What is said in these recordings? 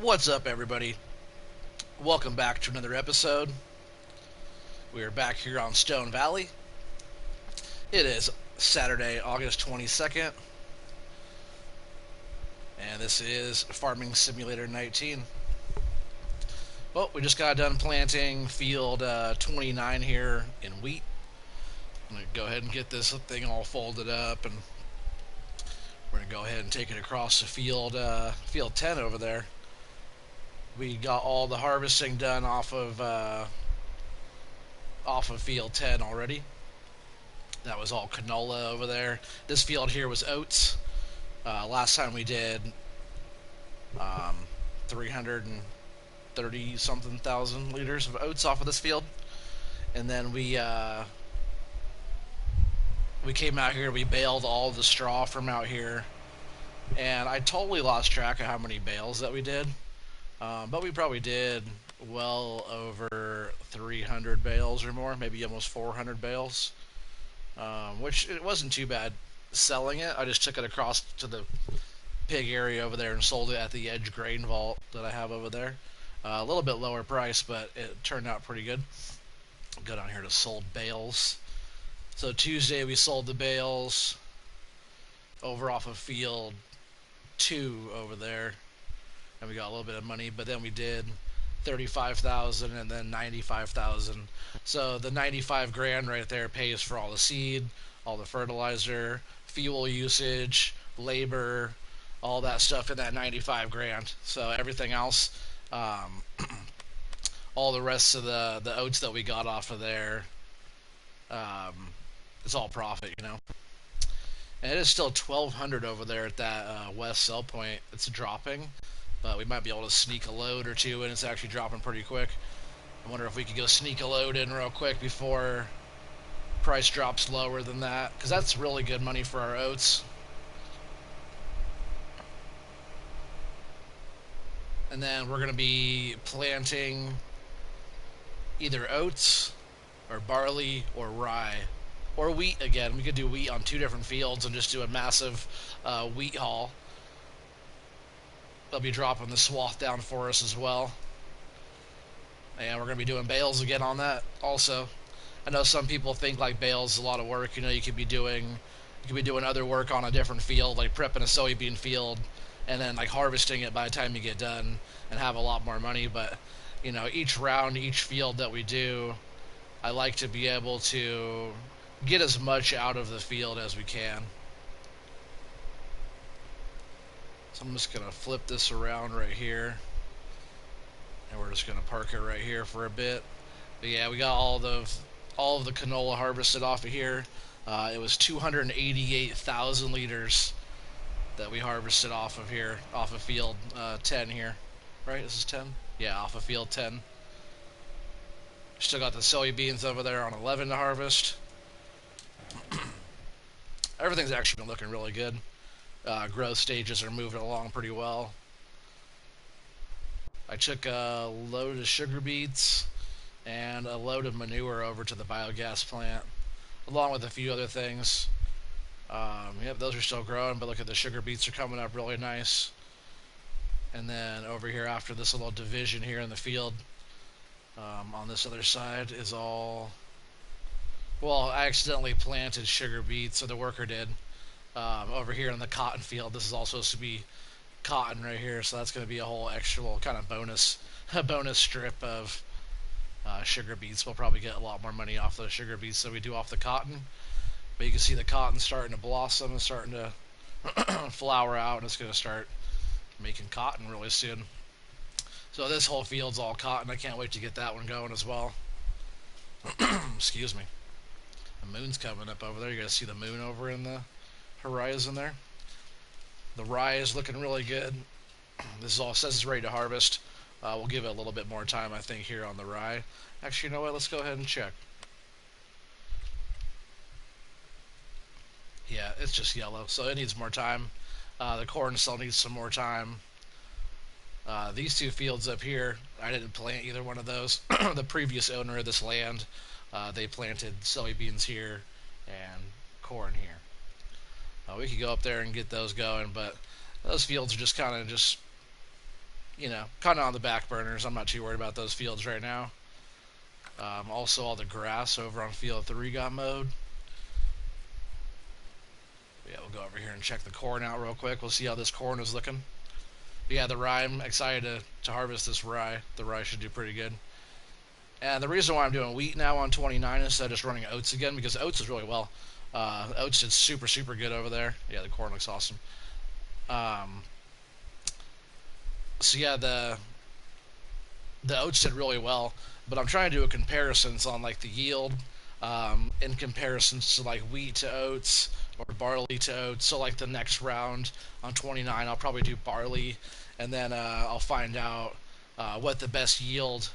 What's up, everybody? Welcome back to another episode. We are back here on Stone Valley. It is Saturday, August 22nd, and this is Farming Simulator 19. Well, we just got done planting field 29 here in wheat. I'm going to go ahead and get this thing all folded up, and we're going to go ahead and take it across the field 10 over there. We got all the harvesting done off of field 10 already. That was all canola over there. This field here was oats. Last time we did 330 something thousand liters of oats off of this field, and then we came out here. We baled all the straw from out here, and I totally lost track of how many bales that we did. But we probably did well over 300 bales or more, maybe almost 400 bales, which it wasn't too bad selling it. I just took it across to the pig area over there and sold it at the Edge Grain Vault that I have over there. A little bit lower price, but it turned out pretty good. Go down here to sold bales. So Tuesday we sold the bales over off of field 2 over there, and we got a little bit of money. But then we did 35,000 and then 95,000. So the 95 grand right there pays for all the seed, all the fertilizer, fuel usage, labor, all that stuff in that 95 grand. So everything else, all the rest of the oats that we got off of there, it's all profit. And it is still 1,200 over there at that west sell point. It's dropping, but we might be able to sneak a load or two, and it's actually dropping pretty quick. I wonder if we could go sneak a load in real quick before price drops lower than that, because that's really good money for our oats. And then we're going to be planting either oats or barley or rye or wheat again. We could do wheat on two different fields and just do a massive wheat haul. They'll be dropping the swath down for us as well. And we're going to be doing bales again on that also. I know some people think like bales is a lot of work. You could be doing other work on a different field, like prepping a soybean field and then like harvesting it by the time you get done and have a lot more money. But each round, each field that we do, I like to be able to get as much out of the field as we can. So I'm just going to flip this around right here, and we're just going to park it right here for a bit. But yeah, we got all of the canola harvested off of here. It was 288,000 liters that we harvested off of here, off of field 10 here. Right, this is 10? Yeah, off of field 10. Still got the soybeans over there on 11 to harvest. Everything's actually been looking really good. Growth stages are moving along pretty well. I took a load of sugar beets and a load of manure over to the biogas plant, along with a few other things. Yep, those are still growing, but look at the sugar beets are coming up really nice. And then over here, after this little division here in the field, on this other side is all... Well, I accidentally planted sugar beets, so the worker did. Over here in the cotton field, this is all supposed to be cotton right here, so that's going to be a whole extra little kind of bonus strip of sugar beets. We'll probably get a lot more money off those sugar beets than we do off the cotton. But you can see the cotton starting to blossom and starting to flower out, and it's going to start making cotton really soon. So this whole field's all cotton. I can't wait to get that one going as well. Excuse me. The moon's coming up over there. You guys see the moon over in the horizon there? The rye is looking really good. This is all says it's ready to harvest. We'll give it a little bit more time, I think, here on the rye. Actually, you know what? Let's go ahead and check. Yeah, it's just yellow, so it needs more time. The corn still needs some more time. These two fields up here, I didn't plant either one of those. The previous owner of this land, they planted soybeans here and corn here. We could go up there and get those going, but those fields are just kind of just kind of on the back burners. I'm not too worried about those fields right now. Also, all the grass over on field 3 got mowed. Yeah, we'll go over here and check the corn out real quick. We'll see how this corn is looking. But yeah, the rye, I'm excited to harvest this rye. The rye should do pretty good. And the reason why I'm doing wheat now on 29 instead of just running oats again, because oats is really well. Oats did super, super good over there. Yeah, the corn looks awesome. Um, so yeah, the oats did really well, but I'm trying to do a comparisons on like the yield in comparisons to like wheat to oats or barley to oats. So like the next round on 29, I'll probably do barley, and then I'll find out what the best yielding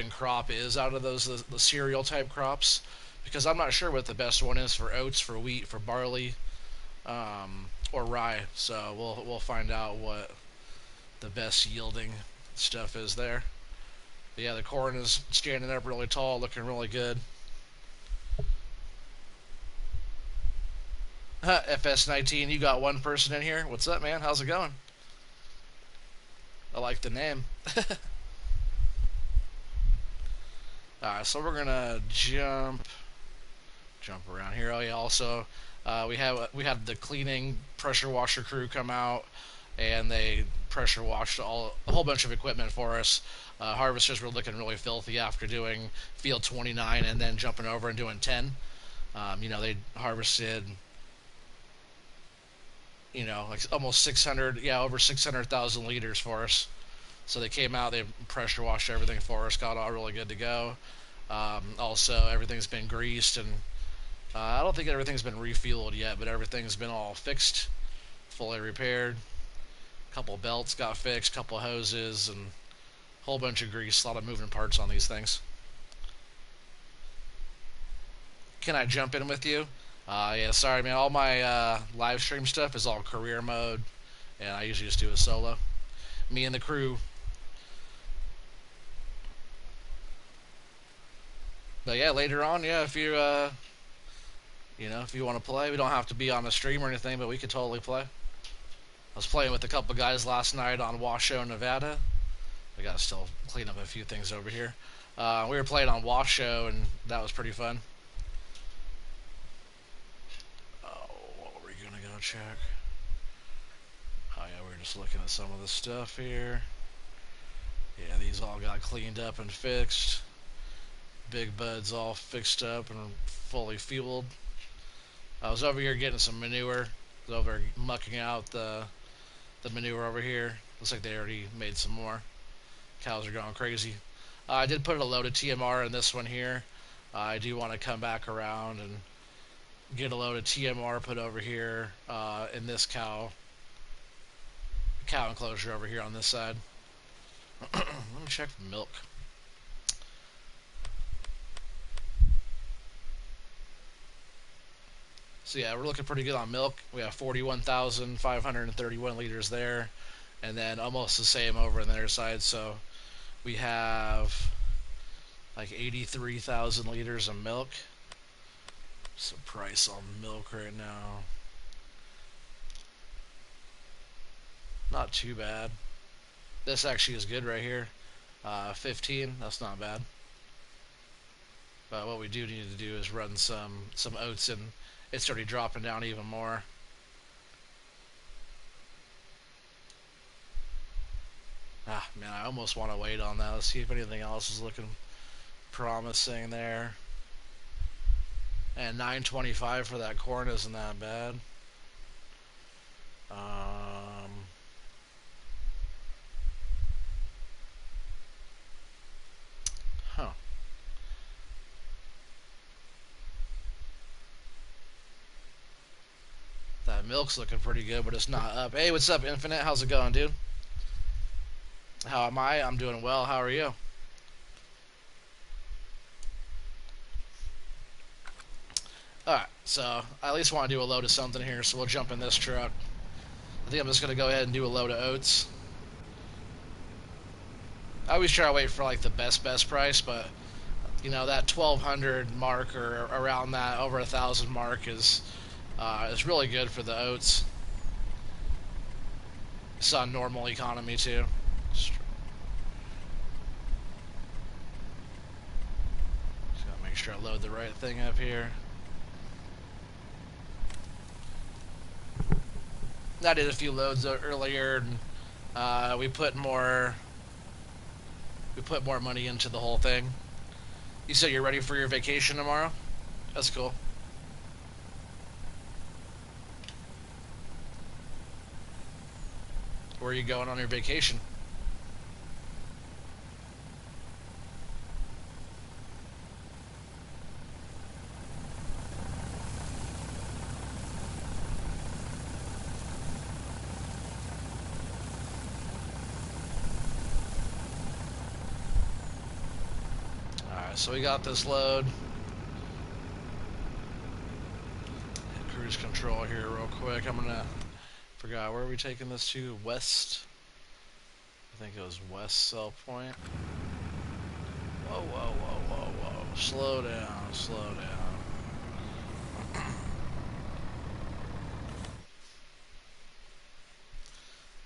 crop is out of those the cereal type crops, because I'm not sure what the best one is for oats, for wheat, for barley, or rye. So we'll find out what the best yielding stuff is there. But yeah, the corn is standing up really tall, looking really good. FS19, you got one person in here. What's up, man? How's it going? I like the name. Alright, so we're gonna jump around here. Oh yeah, also we had the cleaning pressure washer crew come out, and they pressure washed a whole bunch of equipment for us. Harvesters were looking really filthy after doing field 29 and then jumping over and doing 10. They harvested, like almost 600, yeah, over 600,000 liters for us. So they came out, they pressure washed everything for us, got all really good to go. Also, everything's been greased, and I don't think everything's been refueled yet, but everything's been all fixed, fully repaired. Couple belts got fixed, couple hoses, and a whole bunch of grease. A lot of moving parts on these things. Can I jump in with you? Yeah, sorry, man. All my live stream stuff is all career mode, and I usually just do a solo. Me and the crew. But yeah, later on, yeah, if you if you want to play, we don't have to be on the stream or anything, but we could totally play. I was playing with a couple guys last night on Washoe, Nevada. I gotta still clean up a few things over here. We were playing on Washoe, and that was pretty fun. Oh, what were we gonna go check? Oh yeah, we were just looking at some of the stuff here. Yeah, these all got cleaned up and fixed. Big Bud's all fixed up and fully fueled. I was over here getting some manure. I was over mucking out the manure over here. Looks like they already made some more. Cows are going crazy. I did put a load of TMR in this one here. I do want to come back around and get a load of TMR put over here in this cow enclosure over here on this side. Let me check for milk. So yeah, we're looking pretty good on milk. We have 41,531 liters there, and then almost the same over on the other side. So we have like 83,000 liters of milk. What's the price on milk right now? Not too bad. This actually is good right here. 15, that's not bad. But what we do need to do is run some oats, and it's already dropping down even more. Ah, man, I almost want to wait on that. Let's see if anything else is looking promising there. And 925 for that corn isn't that bad. Huh. That milk's looking pretty good, but it's not up. Hey, what's up, Infinite? How's it going, dude? How am I? I'm doing well. How are you? Alright, so I at least want to do a load of something here, so we'll jump in this truck. I think I'm just going to go ahead and do a load of oats. I always try to wait for like the best price, but that 1,200 mark or around that, over 1,000 mark is really good for the oats. It's on normal economy too. Just gotta make sure I load the right thing up here. I did a few loads earlier, and we put more money into the whole thing. You said you're ready for your vacation tomorrow? That's cool. Where are you going on your vacation? Alright, so we got this load. Hit cruise control here real quick. I'm gonna... Forgot, where are we taking this to? West? I think it was West Sell Point. Whoa, whoa, whoa, whoa, whoa. Slow down, slow down.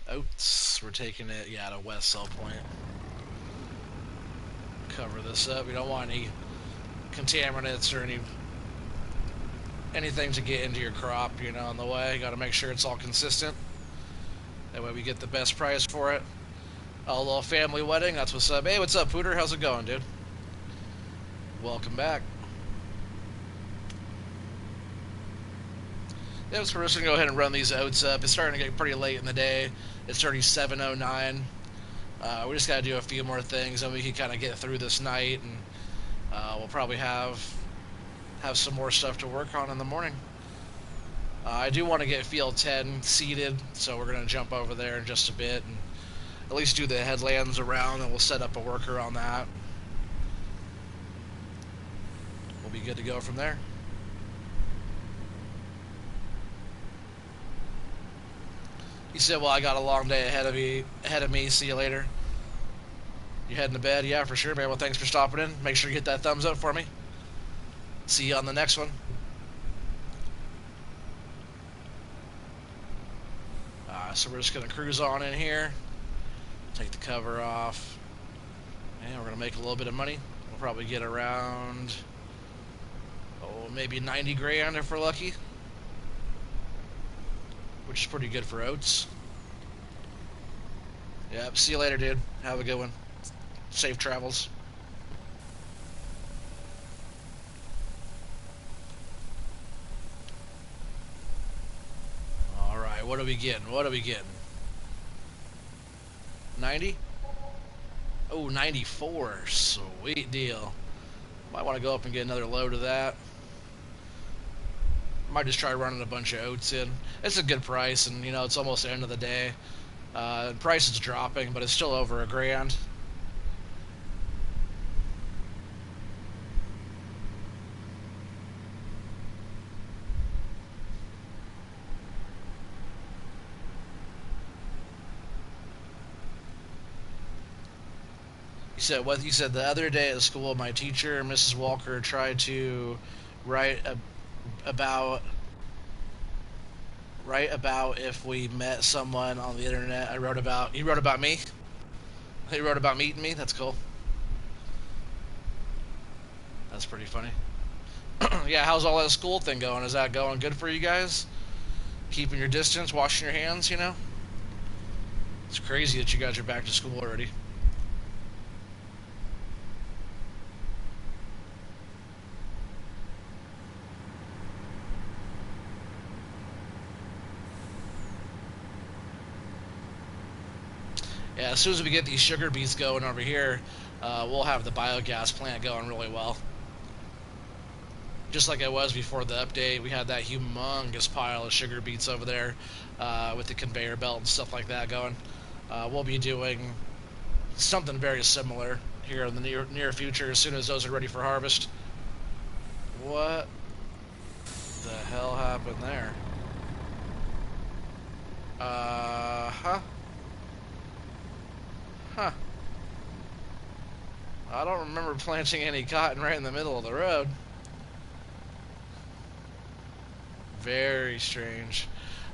Oats. We're taking it, yeah, to West Sell Point. Cover this up. We don't want any contaminants or anything to get into your crop, you know, on the way. You got to make sure it's all consistent. That way we get the best price for it. A little family wedding. That's what's up. Hey, what's up, Pooter? How's it going, dude? Welcome back. Yeah, so we're just going to go ahead and run these oats up. It's starting to get pretty late in the day. It's already 7:09. We just got to do a few more things, and we can kind of get through this night, and we'll probably have some more stuff to work on in the morning. I do want to get field 10 seeded, so we're going to jump over there in just a bit and at least do the headlands around, and we'll set up a worker on that. We'll be good to go from there. He said, well, I got a long day ahead of me. See you later. You heading to bed? Yeah, for sure, man. Well, thanks for stopping in. Make sure you hit that thumbs up for me. See you on the next one. So we're just going to cruise on in here. Take the cover off. And we're going to make a little bit of money. We'll probably get around, maybe 90 grand if we're lucky. Which is pretty good for oats. Yep, see you later, dude. Have a good one. Safe travels. Alright, what are we getting? What are we getting? 90? Oh, 94. Sweet deal. Might want to go up and get another load of that. Might just try running a bunch of oats in. It's a good price, and you know, it's almost the end of the day. Price is dropping, but it's still over $1,000. You said the other day at school, my teacher, Mrs. Walker, tried to write about if we met someone on the internet. He wrote about me. He wrote about meeting me. That's cool. That's pretty funny. Yeah, how's all that school thing going? Is that going good for you guys? Keeping your distance, washing your hands, you know? It's crazy that you guys are back to school already. Yeah, as soon as we get these sugar beets going over here, we'll have the biogas plant going really well. Just like it was before the update, we had that humongous pile of sugar beets over there with the conveyor belt and stuff like that going. We'll be doing something very similar here in the near future as soon as those are ready for harvest. What the hell happened there? Huh? Huh. I don't remember planting any cotton right in the middle of the road. Very strange.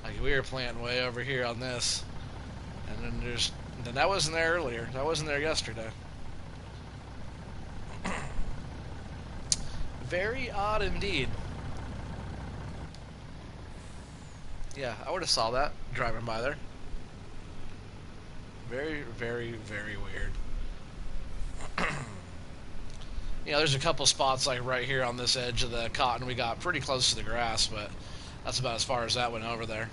Like, we were planting way over here on this. there's then that wasn't there earlier. That wasn't there yesterday. Very odd indeed. Yeah, I would have saw that driving by there. Very, very, very weird. You know, there's a couple spots like right here on this edge of the cotton we got pretty close to the grass, but that's about as far as that went over there.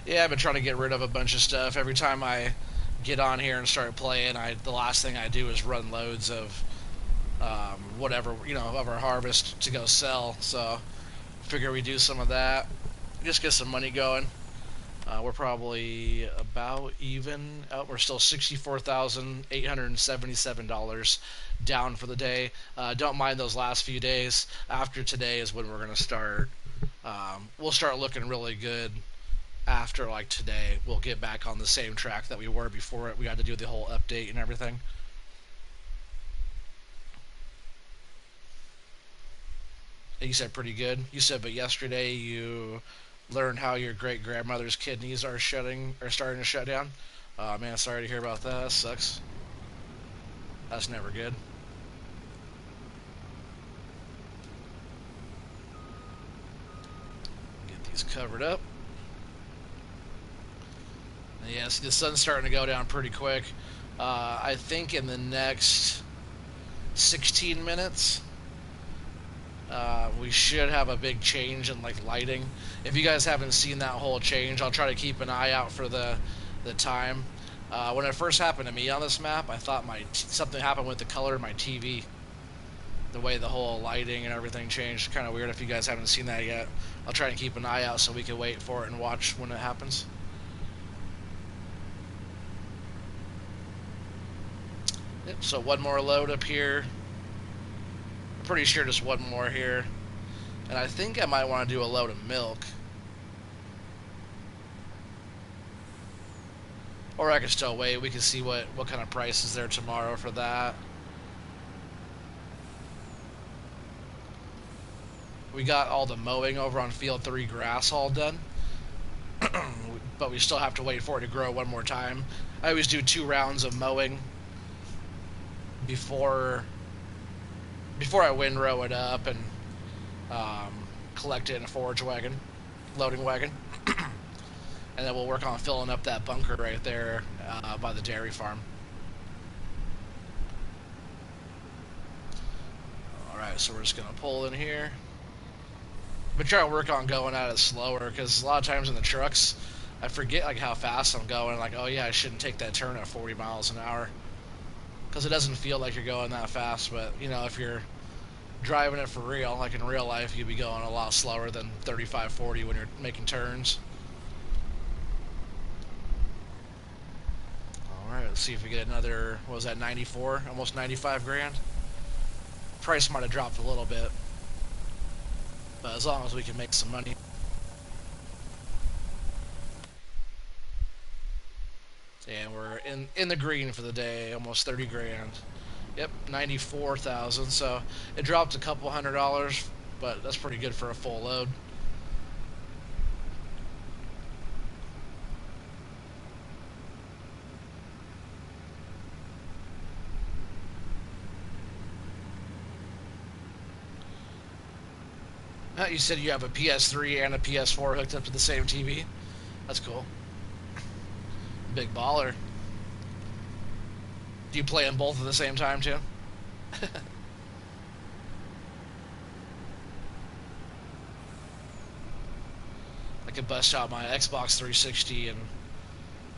Yeah, I've been trying to get rid of a bunch of stuff. Every time I get on here and start playing, the last thing I do is run loads of whatever, you know, of our harvest to go sell. So figure we do some of that, just get some money going. We're probably about even. We're still $64,877 down for the day. Don't mind those last few days. After today is when we're gonna start. We'll start looking really good. After like today, we'll get back on the same track that we were before it. We had to do the whole update and everything. You said pretty good. You said, but yesterday you learned how your great grandmother's kidneys are starting to shut down. Man, sorry to hear about that. That sucks. That's never good. Get these covered up. And yes, the sun's starting to go down pretty quick. I think in the next 16 minutes, we should have a big change in like lighting. If you guys haven't seen that whole change, I'll try to keep an eye out for the time. When it first happened to me on this map, I thought something happened with the color of my TV. The way the whole lighting and everything changed, kind of weird. If you guys haven't seen that yet, I'll try and keep an eye out so we can wait for it and watch when it happens. Yep, so one more load up here. I'm pretty sure just one more here. And I think I might want to do a load of milk. Or I can still wait. We can see what kind of price is there tomorrow for that. We got all the mowing over on Field 3 grass all done. But we still have to wait for it to grow one more time. I always do 2 rounds of mowing before I windrow it up and collect it in a forage wagon, loading wagon. And then we'll work on filling up that bunker right there by the dairy farm. Alright, so we're just going to pull in here. But try to work on going at it slower, because a lot of times in the trucks, I forget like how fast I'm going. Like, oh yeah, I shouldn't take that turn at 40 miles an hour. Because it doesn't feel like you're going that fast, but, you know, if you're driving it for real, like in real life, you'd be going a lot slower than 35, 40 when you're making turns. Alright, let's see if we get another, what was that, 94? Almost 95 grand? Price might have dropped a little bit. But as long as we can make some money. And we're in the green for the day, almost 30 grand. Yep, 94,000. So it dropped a couple $100, but that's pretty good for a full load. You said you have a PS3 and a PS4 hooked up to the same TV? That's cool. Big baller. Do you play them both at the same time, too? I could bust out my Xbox 360 and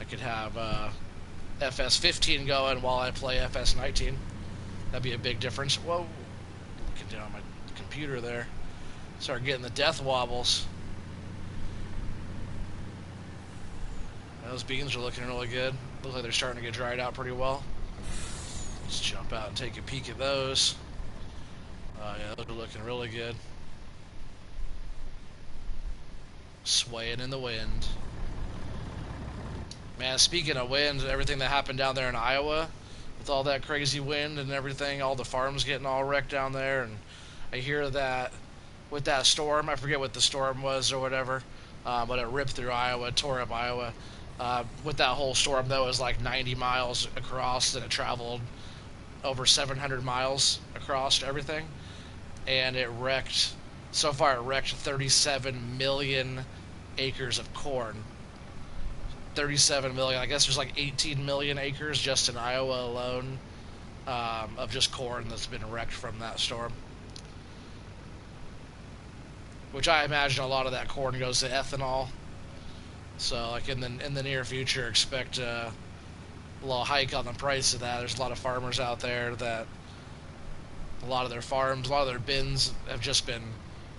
I could have FS15 going while I play FS19. That'd be a big difference. Whoa. Looking down my computer there. Start getting the death wobbles. Those beans are looking really good. Look like they're starting to get dried out pretty well. Let's jump out and take a peek at those. Yeah, those are looking really good. Swaying in the wind. Man, speaking of wind, everything that happened down there in Iowa, with all that crazy wind and everything, all the farms getting all wrecked down there, and I hear that with that storm. I forget what the storm was or whatever, but it ripped through Iowa, tore up Iowa. With that whole storm, though, it was like 90 miles across, and it traveled over 700 miles across everything, and it wrecked. So far, it wrecked 37 million acres of corn. 37 million. I guess there's like 18 million acres just in Iowa alone of just corn that's been wrecked from that storm. Which I imagine a lot of that corn goes to ethanol. So, like in the near future, expect a little hike on the price of that. There's a lot of farmers out there that a lot of their farms, a lot of their bins have just been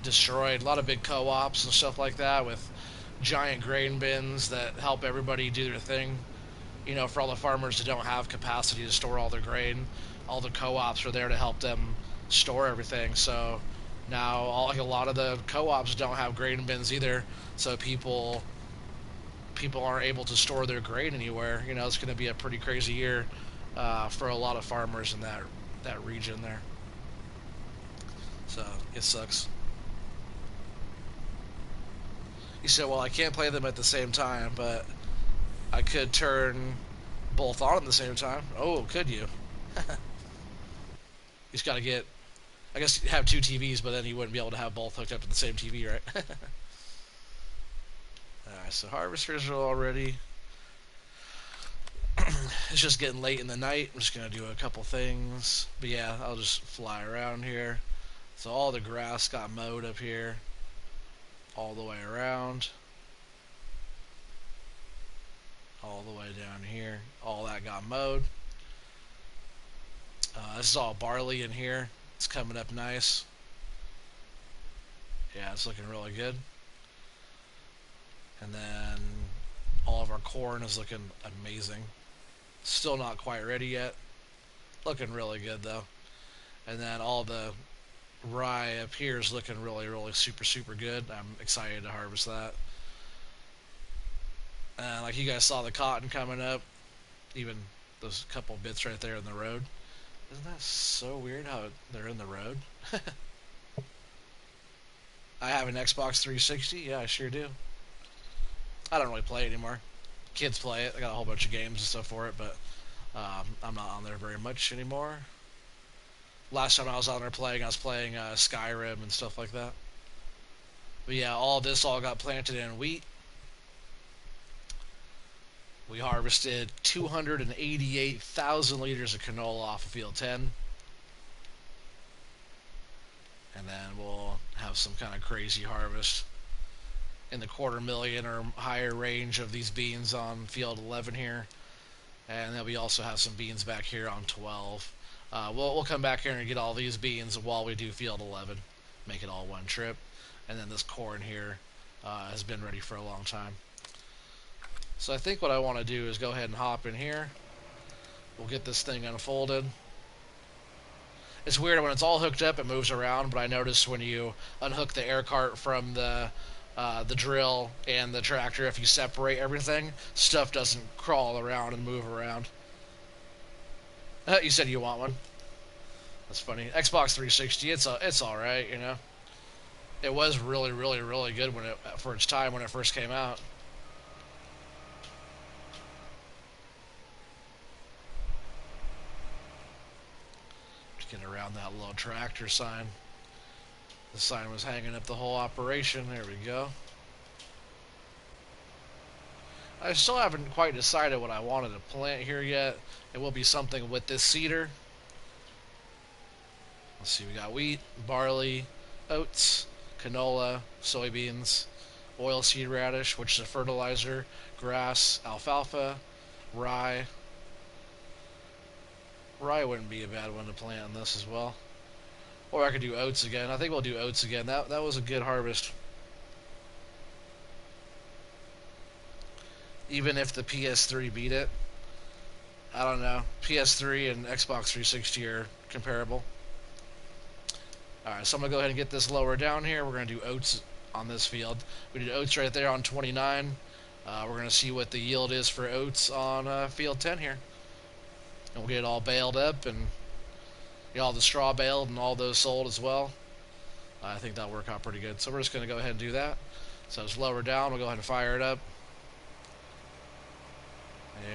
destroyed. A lot of big co-ops and stuff like that with giant grain bins that help everybody do their thing. You know, for all the farmers that don't have capacity to store all their grain, all the co-ops are there to help them store everything. So now, like a lot of the co-ops don't have grain bins either. So people aren't able to store their grain anywhere. You know, it's going to be a pretty crazy year for a lot of farmers in that region there. So it sucks. You said, well, I can't play them at the same time, but I could turn both on at the same time. Oh, could you? You just got to get. I guess you have two TVs, but then you wouldn't be able to have both hooked up to the same TV, right? Alright, so harvesters are all ready. It's just getting late in the night. I'm just going to do a couple things. But yeah, I'll just fly around here. So all the grass got mowed up here. All the way around. All the way down here. All that got mowed. This is all barley in here. It's coming up nice. Yeah, it's looking really good. And then all of our corn is looking amazing. Still not quite ready yet. Looking really good though. And then all the rye up here is looking really, really super, super good. I'm excited to harvest that. And like you guys saw the cotton coming up. Even those couple bits right there in the road. Isn't that so weird how they're in the road? I have an Xbox 360. Yeah, I sure do. I don't really play it anymore. Kids play it. I got a whole bunch of games and stuff for it, but I'm not on there very much anymore. Last time I was on there playing, I was playing Skyrim and stuff like that. But yeah, all this all got planted in wheat. We harvested 288,000 liters of canola off of field 10. And then we'll have some kind of crazy harvest in the 250,000 or higher range of these beans on field 11 here. And then we also have some beans back here on 12. We'll come back here and get all these beans while we do field 11. Make it all one trip. And then this corn here has been ready for a long time. So I think what I want to do is go ahead and hop in here. We'll get this thing unfolded. It's weird when it's all hooked up, it moves around, but I noticed when you unhook the air cart from the drill and the tractor, if you separate everything, stuff doesn't crawl around and move around. You said you want one. That's funny. Xbox 360, it's all right, you know. It was really, really, really good for its time when it first came out. Just get around that little tractor sign. The sign was hanging up the whole operation. There we go. I still haven't quite decided what I wanted to plant here yet. It will be something with this cedar. Let's see, we got wheat, barley, oats, canola, soybeans, oilseed radish, which is a fertilizer, grass, alfalfa, rye. Rye wouldn't be a bad one to plant on this as well. Or I could do oats again. I think we'll do oats again. That was a good harvest. Even if the PS3 beat it. I don't know. PS3 and Xbox 360 are comparable. Alright, so I'm going to go ahead and get this lower down here. We're going to do oats on this field. We did oats right there on 29. We're going to see what the yield is for oats on field 10 here. And we'll get it all baled up and get all the straw baled and all those sold as well. I think that'll work out pretty good. So we're just going to go ahead and do that. So it's lower down. We'll go ahead and fire it up.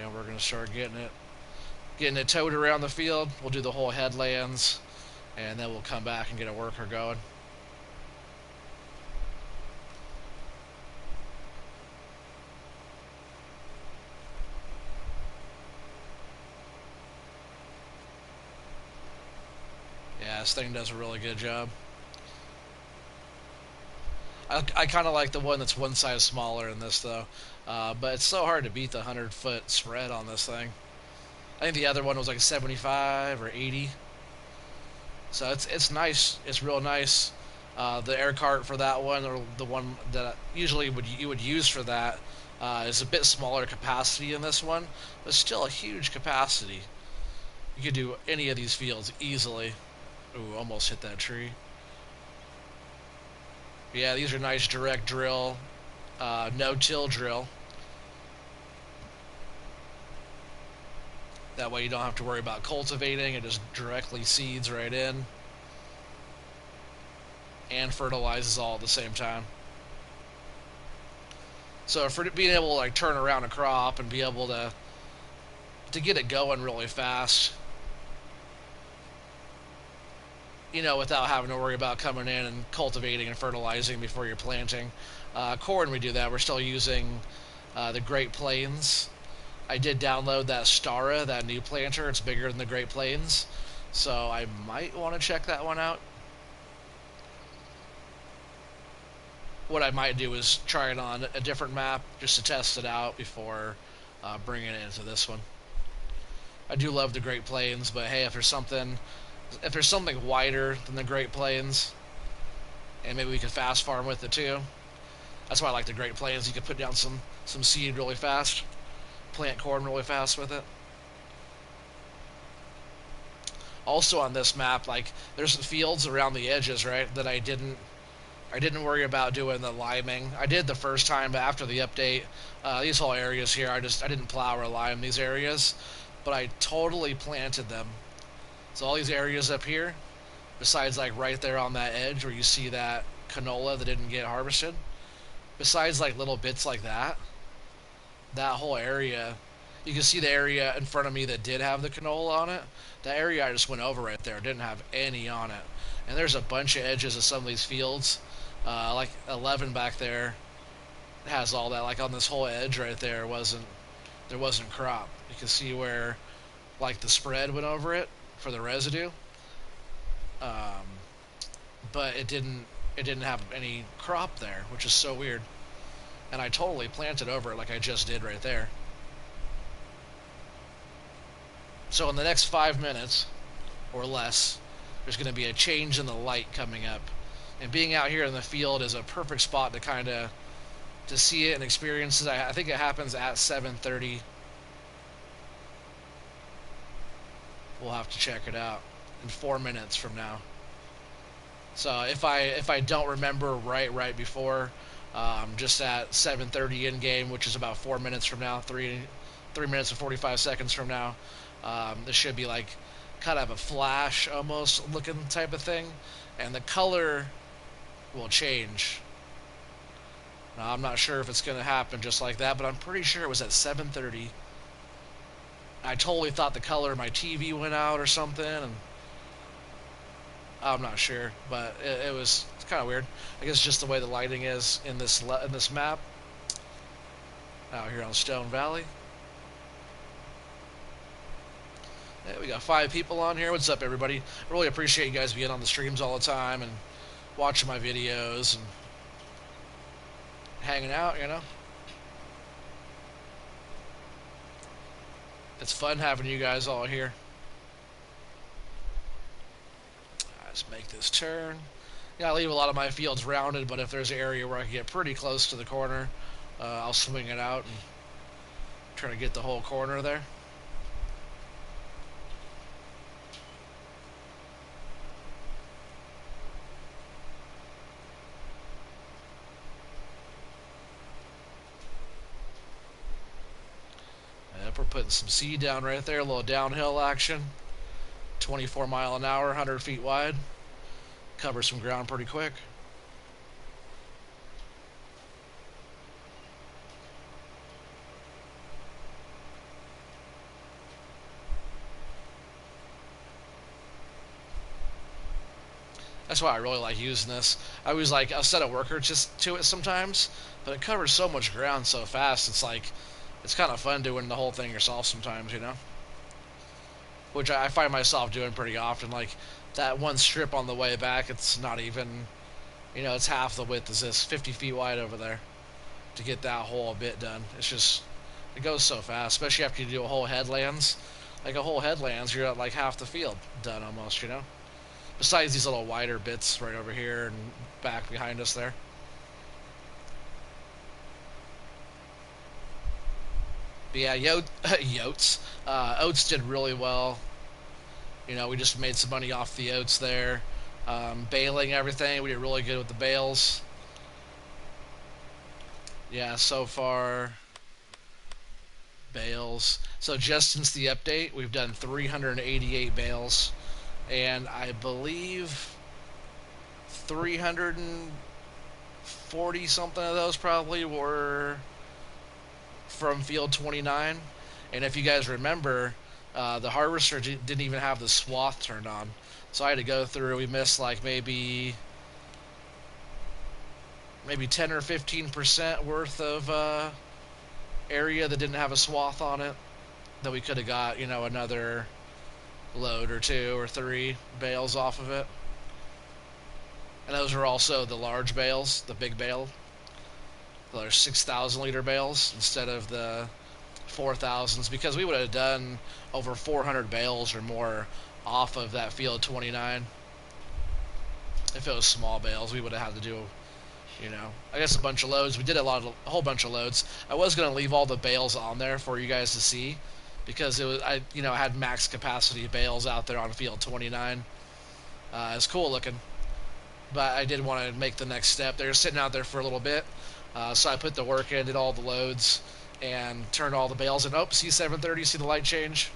And we're going to start getting it towed around the field. We'll do the whole headlands, and then we'll come back and get a worker going. Yeah, this thing does a really good job. I kind of like the one that's one size smaller in this, though. But it's so hard to beat the 100-foot spread on this thing. I think the other one was like 75 or 80. So it's nice. It's real nice. The air cart for that one, or the one that usually you would use for that, is a bit smaller capacity in this one, but still a huge capacity. You could do any of these fields easily. Ooh, almost hit that tree. Yeah, these are nice direct drill, no-till drill. That way you don't have to worry about cultivating. It just directly seeds right in and fertilizes all at the same time. So for being able to like turn around a crop and be able to get it going really fast, without having to worry about coming in and cultivating and fertilizing before you're planting. Corn, we do that. We're still using the Great Plains. I did download that Stara, that new planter. It's bigger than the Great Plains, so I might want to check that one out. What I might do is try it on a different map just to test it out before bringing it into this one. I do love the Great Plains, but hey, if there's something wider than the Great Plains, and maybe we could fast farm with it too. That's why I like the Great Plains. You can put down some seed really fast, plant corn really fast with it. Also on this map, like there's fields around the edges, right, that I didn't worry about doing the liming. I did the first time, but after the update, these whole areas here, I didn't plow or lime these areas, but I totally planted them. So all these areas up here, besides like right there on that edge where you see that canola that didn't get harvested, besides like little bits like that whole area, you can see the area in front of me that did have the canola on it. That area I just went over right there didn't have any on it. And there's a bunch of edges of some of these fields, like 11 back there has all that. Like on this whole edge right there, there wasn't crop. You can see where like the spread went over it for the residue, but it didn't have any crop there, which is so weird. And I totally planted over it like I just did right there. So in the next 5 minutes or less, there's going to be a change in the light coming up, and being out here in the field is a perfect spot to see it and experience it. I think it happens at 7:30. We'll have to check it out in 4 minutes from now. So if I don't remember right before, just at 7:30 in game, which is about 4 minutes from now, 3 minutes and 45 seconds from now, this should be like kind of a flash almost looking type of thing, and the color will change. Now, I'm not sure if it's going to happen just like that, but I'm pretty sure it was at 7:30. I totally thought the color of my TV went out or something, and I'm not sure, but it's kind of weird. I guess just the way the lighting is in this map out here on Stone Valley. Yeah, we got 5 people on here. What's up, everybody? I really appreciate you guys being on the streams all the time and watching my videos and hanging out, It's fun having you guys all here. Let's make this turn. Yeah, I leave a lot of my fields rounded, but if there's an area where I can get pretty close to the corner, I'll swing it out and try to get the whole corner there. We're putting some seed down right there, a little downhill action. 24 mile an hour, 100 feet wide. Cover some ground pretty quick. That's why I really like using this. I'll set a worker just to it sometimes, but it covers so much ground so fast. It's kind of fun doing the whole thing yourself sometimes, you know. Which I find myself doing pretty often. Like that one strip on the way back, it's not even, it's half the width as this, 50 feet wide over there to get that whole bit done. It goes so fast, especially after you do a whole headlands. Like a whole headlands, you're at like half the field done almost, you know. Besides these little wider bits right over here and back behind us there. But yeah, oats did really well. We just made some money off the oats there. Baling everything, we did really good with the bales. Yeah, so far, bales. So just since the update, we've done 388 bales. And I believe 340 something of those probably were from field 29. And if you guys remember, the harvester didn't even have the swath turned on, so I had to go through. We missed like maybe 10 or 15% worth of area that didn't have a swath on it, that we could have got another load or 2 or 3 bales off of it. And those are also the large bales, the big bale. Those are 6,000 liter bales instead of the 4,000s, because we would have done over 400 bales or more off of that field 29. If it was small bales, we would have had to do, I guess a bunch of loads. We did a whole bunch of loads. I was going to leave all the bales on there for you guys to see, because I had max capacity bales out there on field 29. It's cool looking, but I did want to make the next step. They were sitting out there for a little bit, so I put the work in, did all the loads, and turned all the bales in. Oh, see 730, see the light change?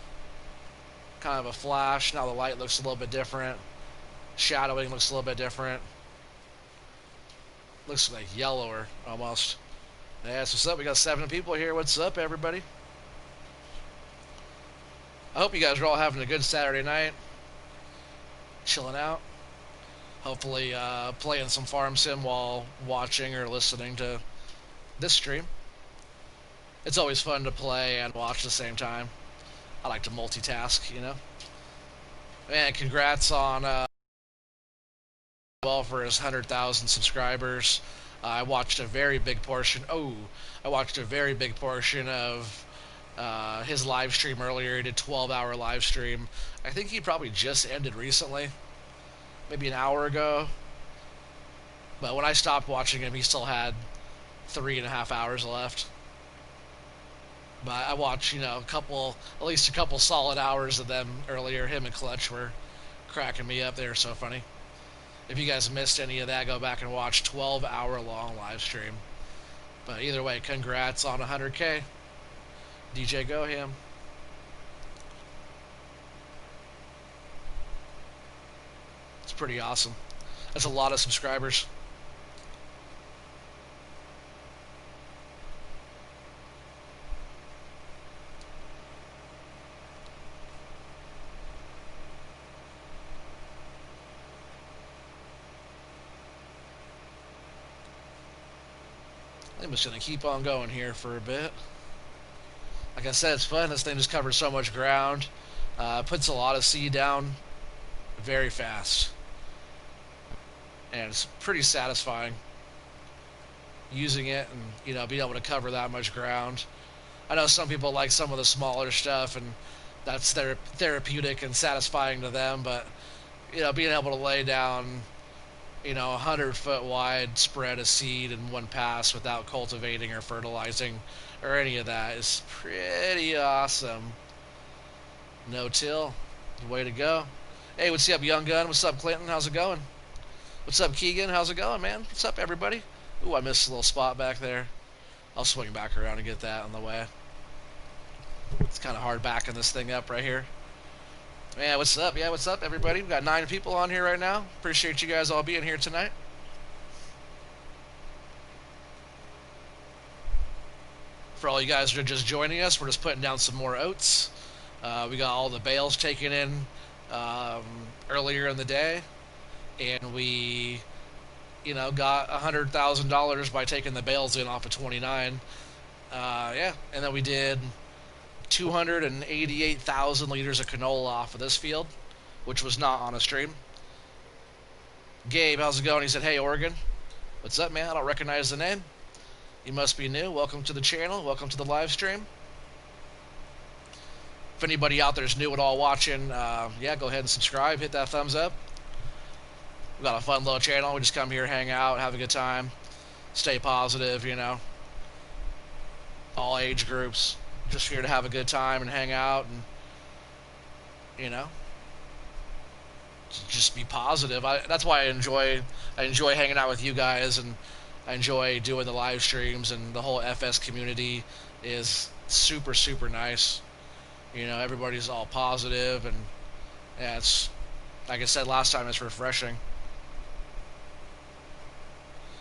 Kind of a flash. Now the light looks a little bit different. Shadowing looks a little bit different. Looks like yellower almost. Yeah, so what's up? We got 7 people here. What's up, everybody? I hope you guys are all having a good Saturday night. Chilling out. Hopefully playing some farm sim while watching or listening to this stream. It's always fun to play and watch at the same time. I like to multitask, Man, congrats on well for his 100,000 subscribers. I watched a very big portion. I watched a very big portion of his live stream earlier. He did 12-hour live stream. I think he probably just ended recently, maybe an hour ago. But when I stopped watching him, he still had 3.5 hours left. But I watched, at least a couple solid hours of them earlier. Him and Clutch were cracking me up. They were so funny. If you guys missed any of that, go back and watch 12-hour long live stream. But either way, congrats on 100K. DJ Go Ham. It's pretty awesome. That's a lot of subscribers. I'm just going to keep on going here for a bit. Like I said, it's fun. This thing just covers so much ground. Puts a lot of seed down very fast. And it's pretty satisfying using it and, being able to cover that much ground. I know some people like some of the smaller stuff, and that's therapeutic and satisfying to them, but, being able to lay down 100-foot wide spread of seed in one pass without cultivating or fertilizing or any of that is pretty awesome. No till. Way to go. Hey, what's up, Young Gun? What's up, Clinton? How's it going? What's up, Keegan? How's it going, man? What's up, everybody? Ooh, I missed a little spot back there. I'll swing back around and get that on the way. It's kind of hard backing this thing up right here. Man, what's up? Yeah, what's up, everybody? We've got 9 people on here right now. Appreciate you guys all being here tonight. For all you guys that are just joining us, we're just putting down some more oats. We got all the bales taken in um, earlier in the day, and we, got $100,000 by taking the bales in off of 29. Yeah, and then we did 288,000 liters of canola off of this field, which was not on a stream. Gabe, how's it going? He said, "Hey, Oregon, what's up, man? I don't recognize the name. You must be new. Welcome to the channel. Welcome to the live stream. If anybody out there is new at all watching, yeah, go ahead and subscribe. Hit that thumbs up. We've got a fun little channel. We just come here, hang out, have a good time, stay positive, all age groups. Just here to have a good time and hang out and, you know, just be positive. That's why I enjoy hanging out with you guys, and I enjoy doing the live streams, and the whole FS community is super super nice. Everybody's all positive, and yeah, it's like I said last time, it's refreshing.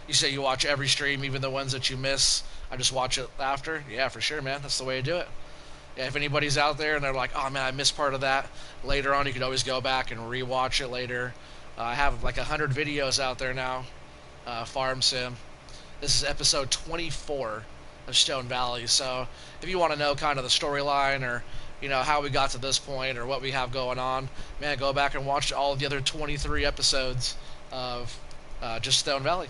You say you watch every stream, even the ones that you miss. I just watch it after. Yeah, for sure, man. That's the way to do it. Yeah, if anybody's out there and they're like, "Oh man, I missed part of that," later on you can always go back and rewatch it later. I have like 100 videos out there now. Farm Sim. This is episode 24 of Stone Valley. So if you want to know kind of the storyline, or how we got to this point, or what we have going on, man, go back and watch all the other 23 episodes of just Stone Valley.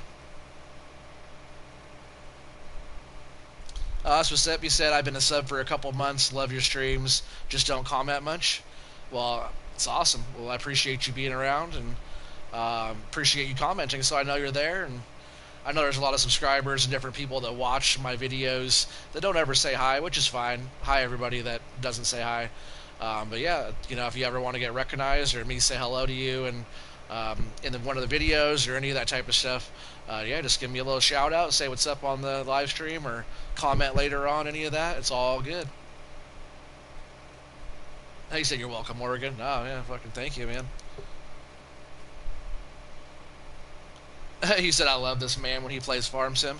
Giuseppe said, "I've been a sub for a couple months. Love your streams. Just don't comment much." Well, it's awesome. Well, I appreciate you being around, and appreciate you commenting, so I know you're there. And I know there's a lot of subscribers and different people that watch my videos that don't ever say hi, which is fine. Hi, everybody that doesn't say hi. But yeah, if you ever want to get recognized, or me say hello to you, and in one of the videos or any of that type of stuff, yeah, just give me a little shout out, say what's up on the live stream, or comment later on any of that. It's all good. Hey, you said you're welcome, Oregon. Oh yeah, fucking thank you, man. He said, "I love this man when he plays Farm Sim."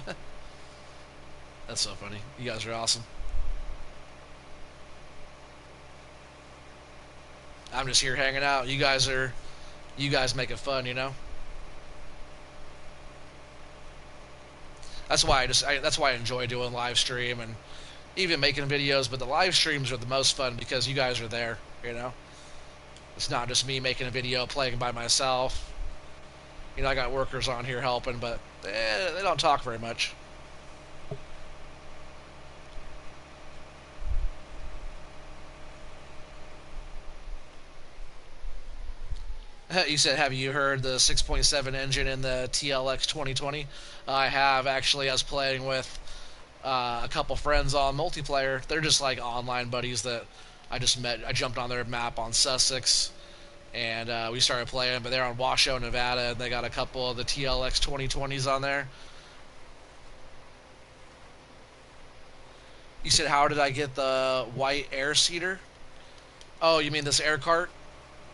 That's so funny. You guys are awesome. I'm just here hanging out. You guys make it fun. That's why I enjoy doing live stream and even making videos. But the live streams are the most fun because you guys are there. It's not just me making a video playing by myself. I got workers on here helping, but they don't talk very much. You said, "Have you heard the 6.7 engine in the TLX 2020? I have, actually. I was playing with a couple friends on multiplayer. They're just like online buddies that I just met. I jumped on their map on Sussex, and we started playing. But they're on Washoe, Nevada, and they got a couple of the TLX 2020s on there. You said, "How did I get the white air seeder?" Oh, you mean this air cart,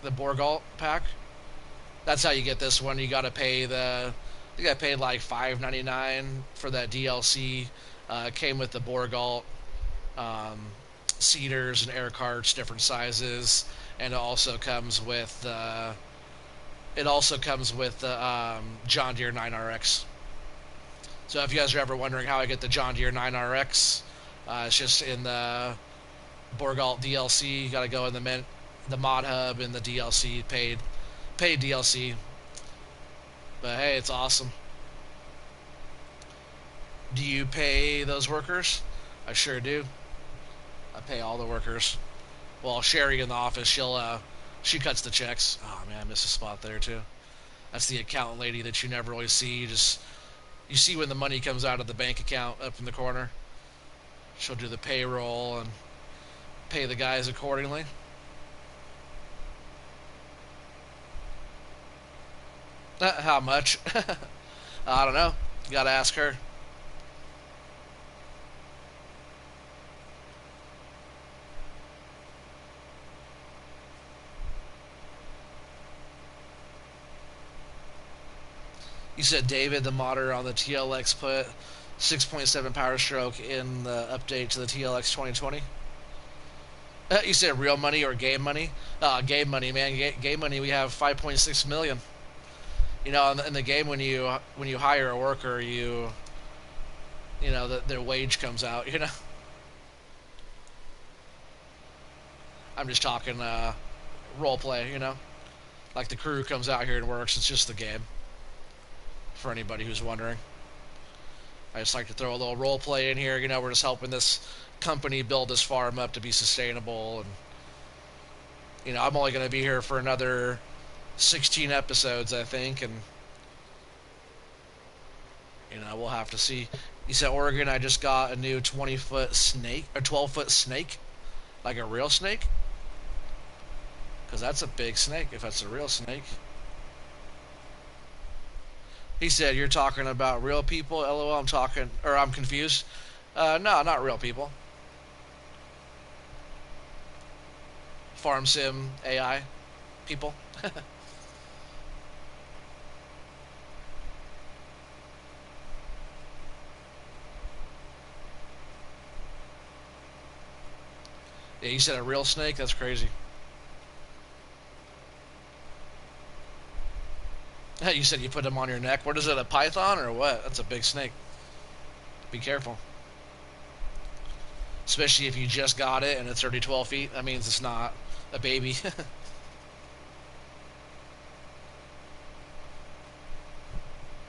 the Borgalt pack? That's how you get this one. You got to pay I think I paid like $5.99 for that DLC. It came with the Borgalt cedars and air carts, different sizes, and it also comes with the John Deere 9RX. So if you guys are ever wondering how I get the John Deere 9RX, it's just in the Borgalt DLC. You got to go in the mod hub in the DLC, paid DLC. But hey, it's awesome. Do you pay those workers? I sure do. I pay all the workers. Well, Sherry in the office, she cuts the checks. Oh man, I missed a spot there too. That's the accountant lady that you never always see. You see when the money comes out of the bank account up in the corner. She'll do the payroll and pay the guys accordingly. How much? I don't know. You gotta ask her. You said David, the modder on the TLX, put 6.7 power stroke in the update to the TLX 2020. You said real money or game money? Game money, man. Game money. We have 5.6 million. You know, in the game, when you hire a worker, their wage comes out. You know, I'm just talking role play. You know, like the crew comes out here and works. It's just the game. For anybody who's wondering, I just like to throw a little role play in here. You know, we're just helping this company build this farm up to be sustainable, and I'm only going to be here for another 16 episodes, I think, and we'll have to see. You said Oregon. I just got a new 20-foot snake or 12-foot snake, like a real snake, because that's a big snake. If that's a real snake. He said, "You're talking about real people." LOL. I'm confused. No, not real people. Farm sim AI people. Yeah, you said a real snake? That's crazy. You said you put them on your neck. What is it, a python or what? That's a big snake. Be careful. Especially if you just got it and it's already 12 feet. That means it's not a baby.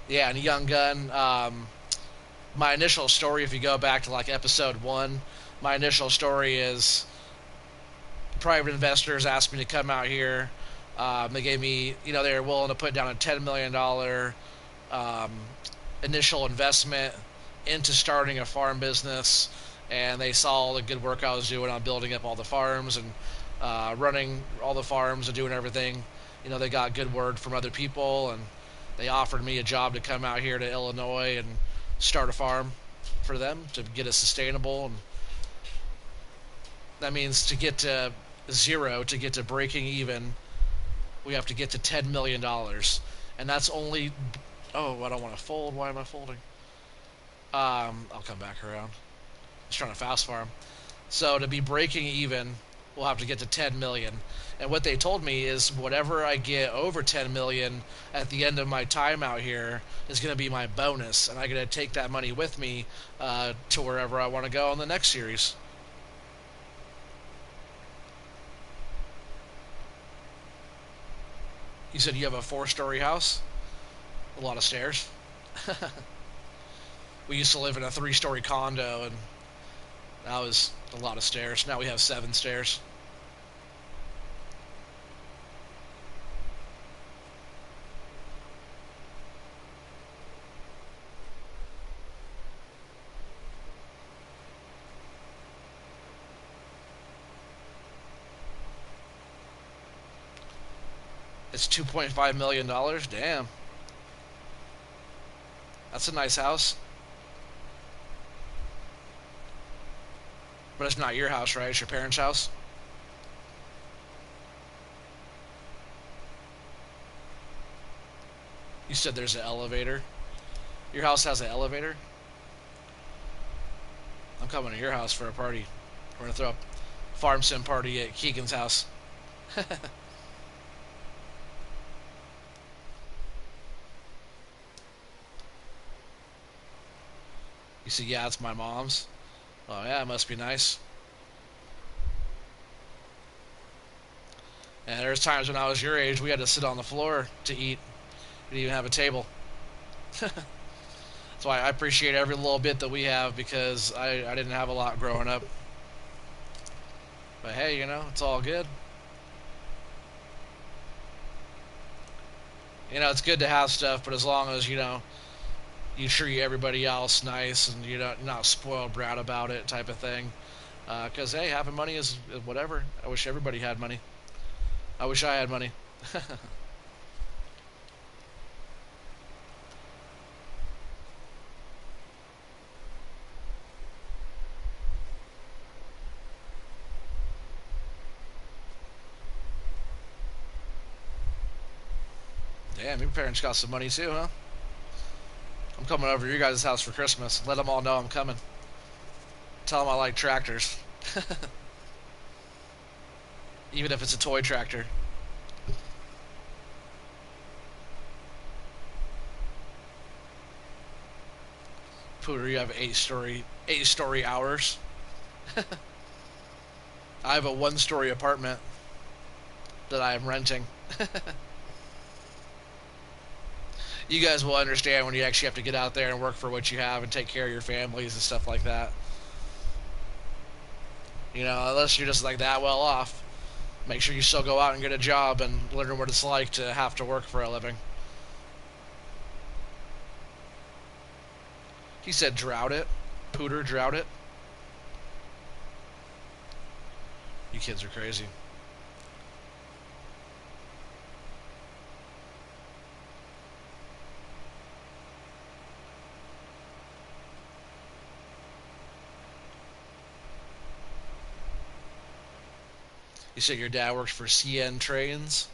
Yeah, and Young Gun. My initial story, if you go back to like episode 1, my initial story is private investors asked me to come out here. They gave me, they were willing to put down a $10 million um, initial investment into starting a farm business, and they saw all the good work I was doing on building up all the farms and running all the farms and doing everything. They got good word from other people, and they offered me a job to come out here to Illinois and start a farm for them to get it sustainable. And that means to get to zero, to get to breaking even, we have to get to $10 million, and that's only. Oh, I don't want to fold. Why am I folding? I'll come back around. Just trying to fast farm. So to be breaking even, we'll have to get to 10 million. And what they told me is whatever I get over 10 million at the end of my time out here is going to be my bonus, and I'm going to take that money with me to wherever I want to go on the next series. You said you have a 4-story house? A lot of stairs. We used to live in a 3-story condo, and that was a lot of stairs. Now we have 7 stairs. It's $2.5 million. Damn. That's a nice house. But it's not your house, right? It's your parents' house? You said there's an elevator. Your house has an elevator? I'm coming to your house for a party. We're going to throw a farm sim party at Keegan's house. You see, yeah, it's my mom's. Oh, yeah, it must be nice. And there's times when I was your age, we had to sit on the floor to eat. We didn't even have a table. That's why I appreciate every little bit that we have, because I didn't have a lot growing up. But hey, it's all good. It's good to have stuff, but as long as, you treat everybody else nice and you're not spoiled brat about it type of thing. Because, hey, having money is whatever. I wish everybody had money. I wish I had money. Damn, your parents got some money too, huh? I'm coming over to your guys' house for Christmas. Let them all know I'm coming. Tell them I like tractors, even if it's a toy tractor. Pooter, you have eight story hours. I have a 1-story apartment that I am renting. You guys will understand when you actually have to get out there and work for what you have and take care of your families and stuff like that. You know, unless you're just like that well off, make sure you still go out and get a job and learn what it's like to have to work for a living. He said drought it. Pooter, drought it. You kids are crazy. You said your dad works for CN Trains?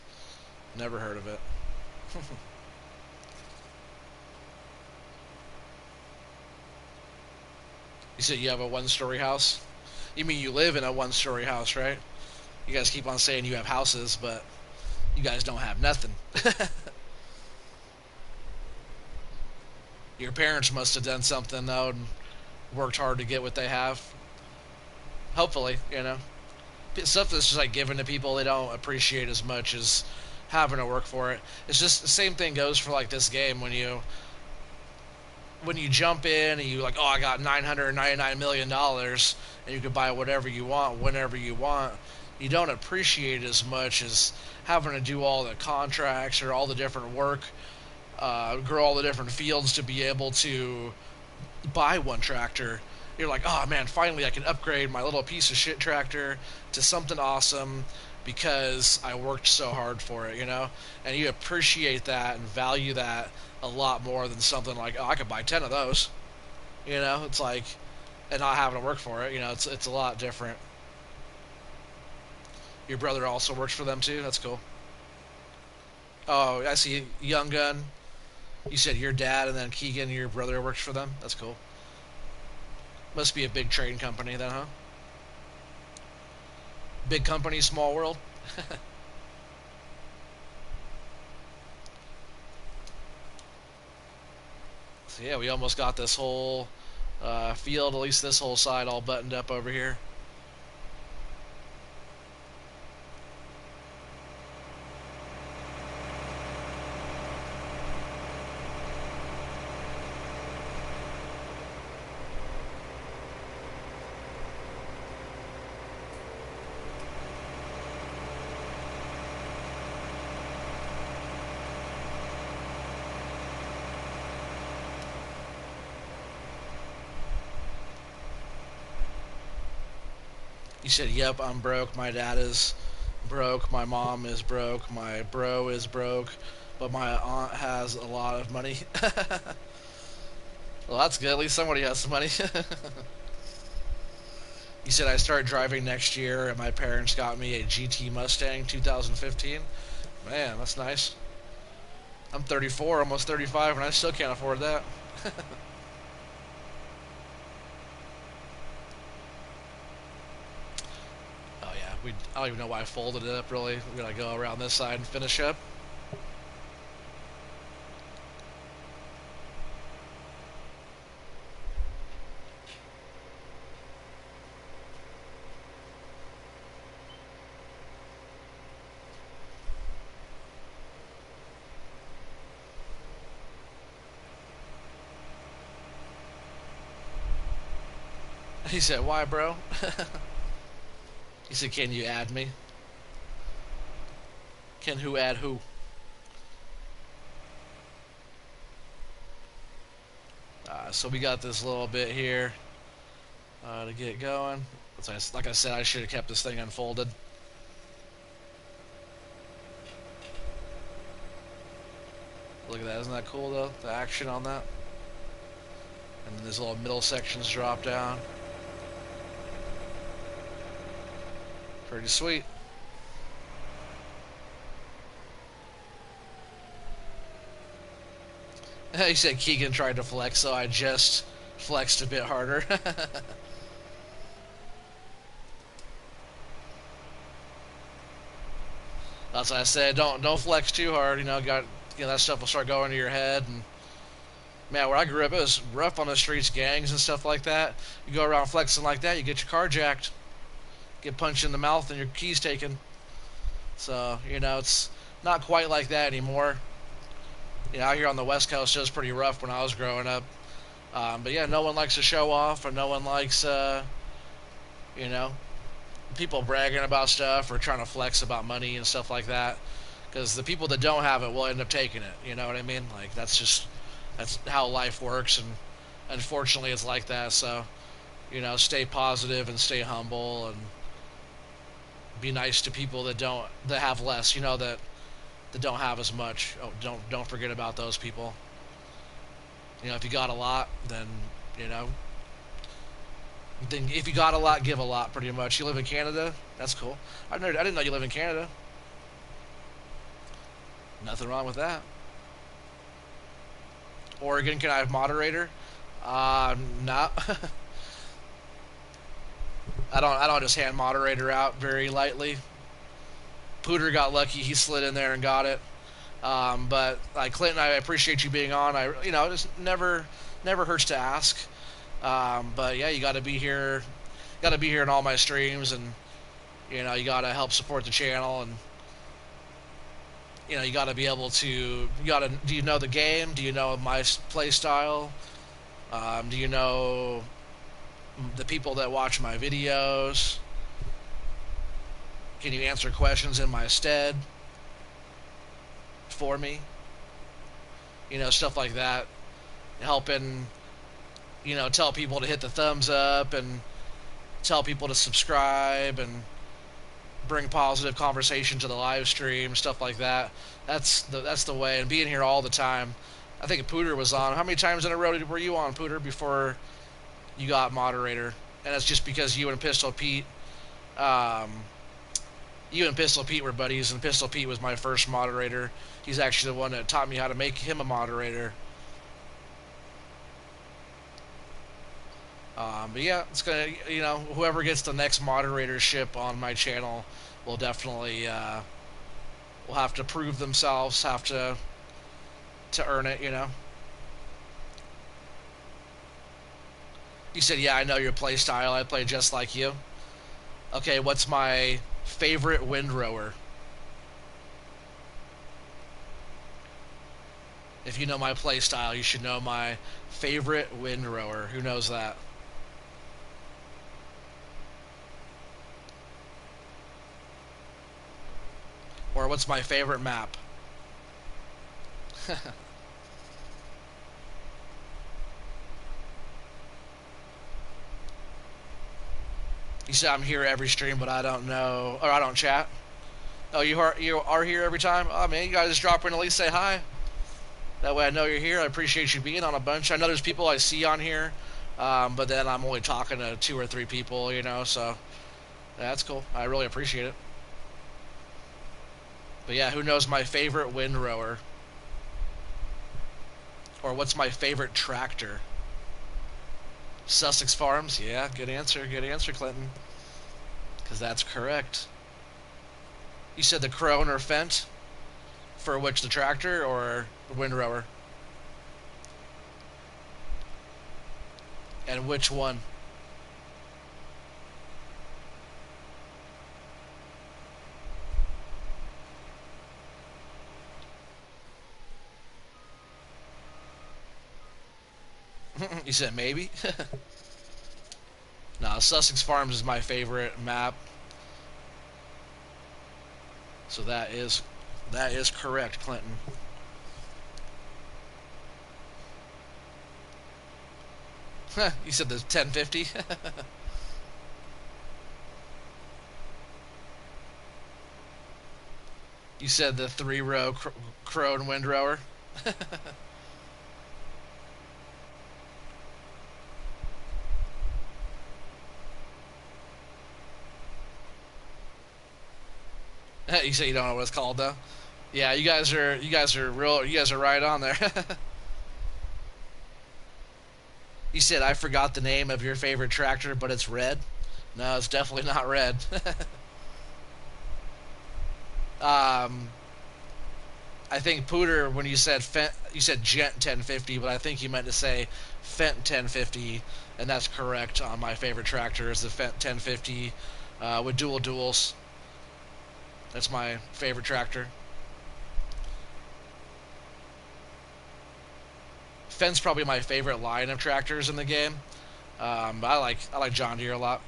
Never heard of it. You said you have a 1-story house? You mean you live in a 1-story house, right? You guys keep on saying you have houses, but you guys don't have nothing. Your parents must have done something, though, and worked hard to get what they have. Hopefully, you know. Stuff that's just like given to people they don't appreciate as much as having to work for it. It's just the same thing goes for like this game when you jump in and you like, oh, I got $999 million and you can buy whatever you want whenever you want. You don't appreciate it as much as having to do all the contracts or all the different work, grow all the different fields to be able to buy one tractor. You're like, oh man, finally I can upgrade my little piece of shit tractor to something awesome because I worked so hard for it, you know? And you appreciate that and value that a lot more than something like, oh, I could buy 10 of those. You know, it's like, and not having to work for it, you know, it's a lot different. Your brother also works for them too? That's cool. Oh, I see. Young Gun. You said your dad and then Keegan, your brother, works for them? That's cool. Must be a big trading company then, huh? Big company, small world. So yeah, we almost got this whole field, at least this whole side, all buttoned up over here. You said, yep, I'm broke. My dad is broke. My mom is broke. My bro is broke. But my aunt has a lot of money. Well, that's good. At least somebody has some money. You said I start driving next year, and my parents got me a GT Mustang 2015. Man, that's nice. I'm 34, almost 35, and I still can't afford that. Oh yeah, I don't even know why I folded it up. Really, we're gonna go around this side and finish up. He said, "Why, bro?" He said, "Can you add me?" Can who add who? So we got this little bit here to get going. Like I said, I should have kept this thing unfolded. Look at that, isn't that cool though? The action on that. And then these little middle sections drop down. Pretty sweet. He said Keegan tried to flex, so I just flexed a bit harder. That's what I said. Don't flex too hard. That stuff will start going to your head. And man, where I grew up, it was rough on the streets, gangs and stuff like that. You go around flexing like that, you get your car jacked, get punched in the mouth, and your keys taken. So it's not quite like that anymore. Out here on the West Coast, it was pretty rough when I was growing up. But yeah, no one likes to show off, or no one likes, you know, people bragging about stuff or trying to flex about money and stuff like that. Because the people that don't have it will end up taking it. You know what I mean? Like that's how life works, and unfortunately, it's like that. So, stay positive and stay humble and be nice to people that have less. That don't have as much. Oh, don't forget about those people. If you got a lot, you know, then if you got a lot, give a lot. Pretty much. You live in Canada? That's cool. I didn't know you live in Canada. Nothing wrong with that. Oregon, can I have moderator? No. I don't just hand moderator out very lightly. Pooter got lucky; he slid in there and got it. But like Clinton, I appreciate you being on. It just never hurts to ask. But yeah, you got to be here. Got to be here in all my streams, and you got to help support the channel, and you got to be able to. Do you know the game? Do you know my play style? Do you know the people that watch my videos? Can you answer questions in my stead for me? Stuff like that. Helping, tell people to hit the thumbs up and tell people to subscribe and bring positive conversation to the live stream, stuff like that. That's the way. And being here all the time. I think Pooter was on. How many times in a row were you on, Pooter, before you got moderator? And that's just because you and Pistol Pete, were buddies, and Pistol Pete was my first moderator. He's actually the one that taught me how to make him a moderator. But yeah, it's gonna, whoever gets the next moderatorship on my channel will definitely, will have to prove themselves, have to earn it, You said, yeah, I know your play style. I play just like you. Okay, what's my favorite windrower? If you know my play style, you should know my favorite windrower. Who knows that? Or what's my favorite map? You said I'm here every stream, but I don't know, or I don't chat. Oh, you are here every time? Oh man, you guys just drop in, at least say hi. That way I know you're here. I appreciate you being on a bunch. I know there's people I see on here, but then I'm only talking to 2 or 3 people, so yeah, that's cool. I really appreciate it. But yeah, who knows my favorite windrower? Or what's my favorite tractor? Sussex Farms? Yeah, good answer, Clinton. Because that's correct. You said the Crone or Fent? For which, the tractor or the windrower? And which one? You said maybe? Nah, Sussex Farms is my favorite map. So that is correct, Clinton. You said the 1050? You said the 3-row Crone windrower? You say you don't know what it's called though. Yeah, you guys are right on there. You said I forgot the name of your favorite tractor, but it's red. No, it's definitely not red. um, I think Pooter, when you said you said Gent 1050, but I think you meant to say Fent 1050, and that's correct. On my favorite tractor is the Fent 1050 with dual duals. That's my favorite tractor. Fent's probably my favorite line of tractors in the game. I like John Deere a lot.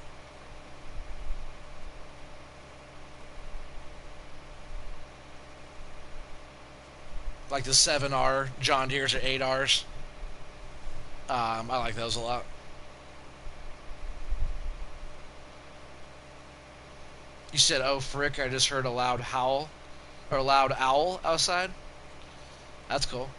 Like the 7R John Deere's or 8Rs. I like those a lot. You said, "Oh frick!" I just heard a loud howl or a loud owl outside. That's cool.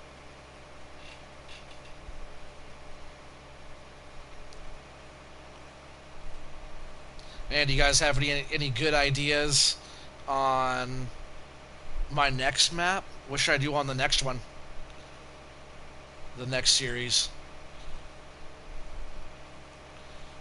And do you guys have any good ideas on my next map? What should I do on the next one? The next series.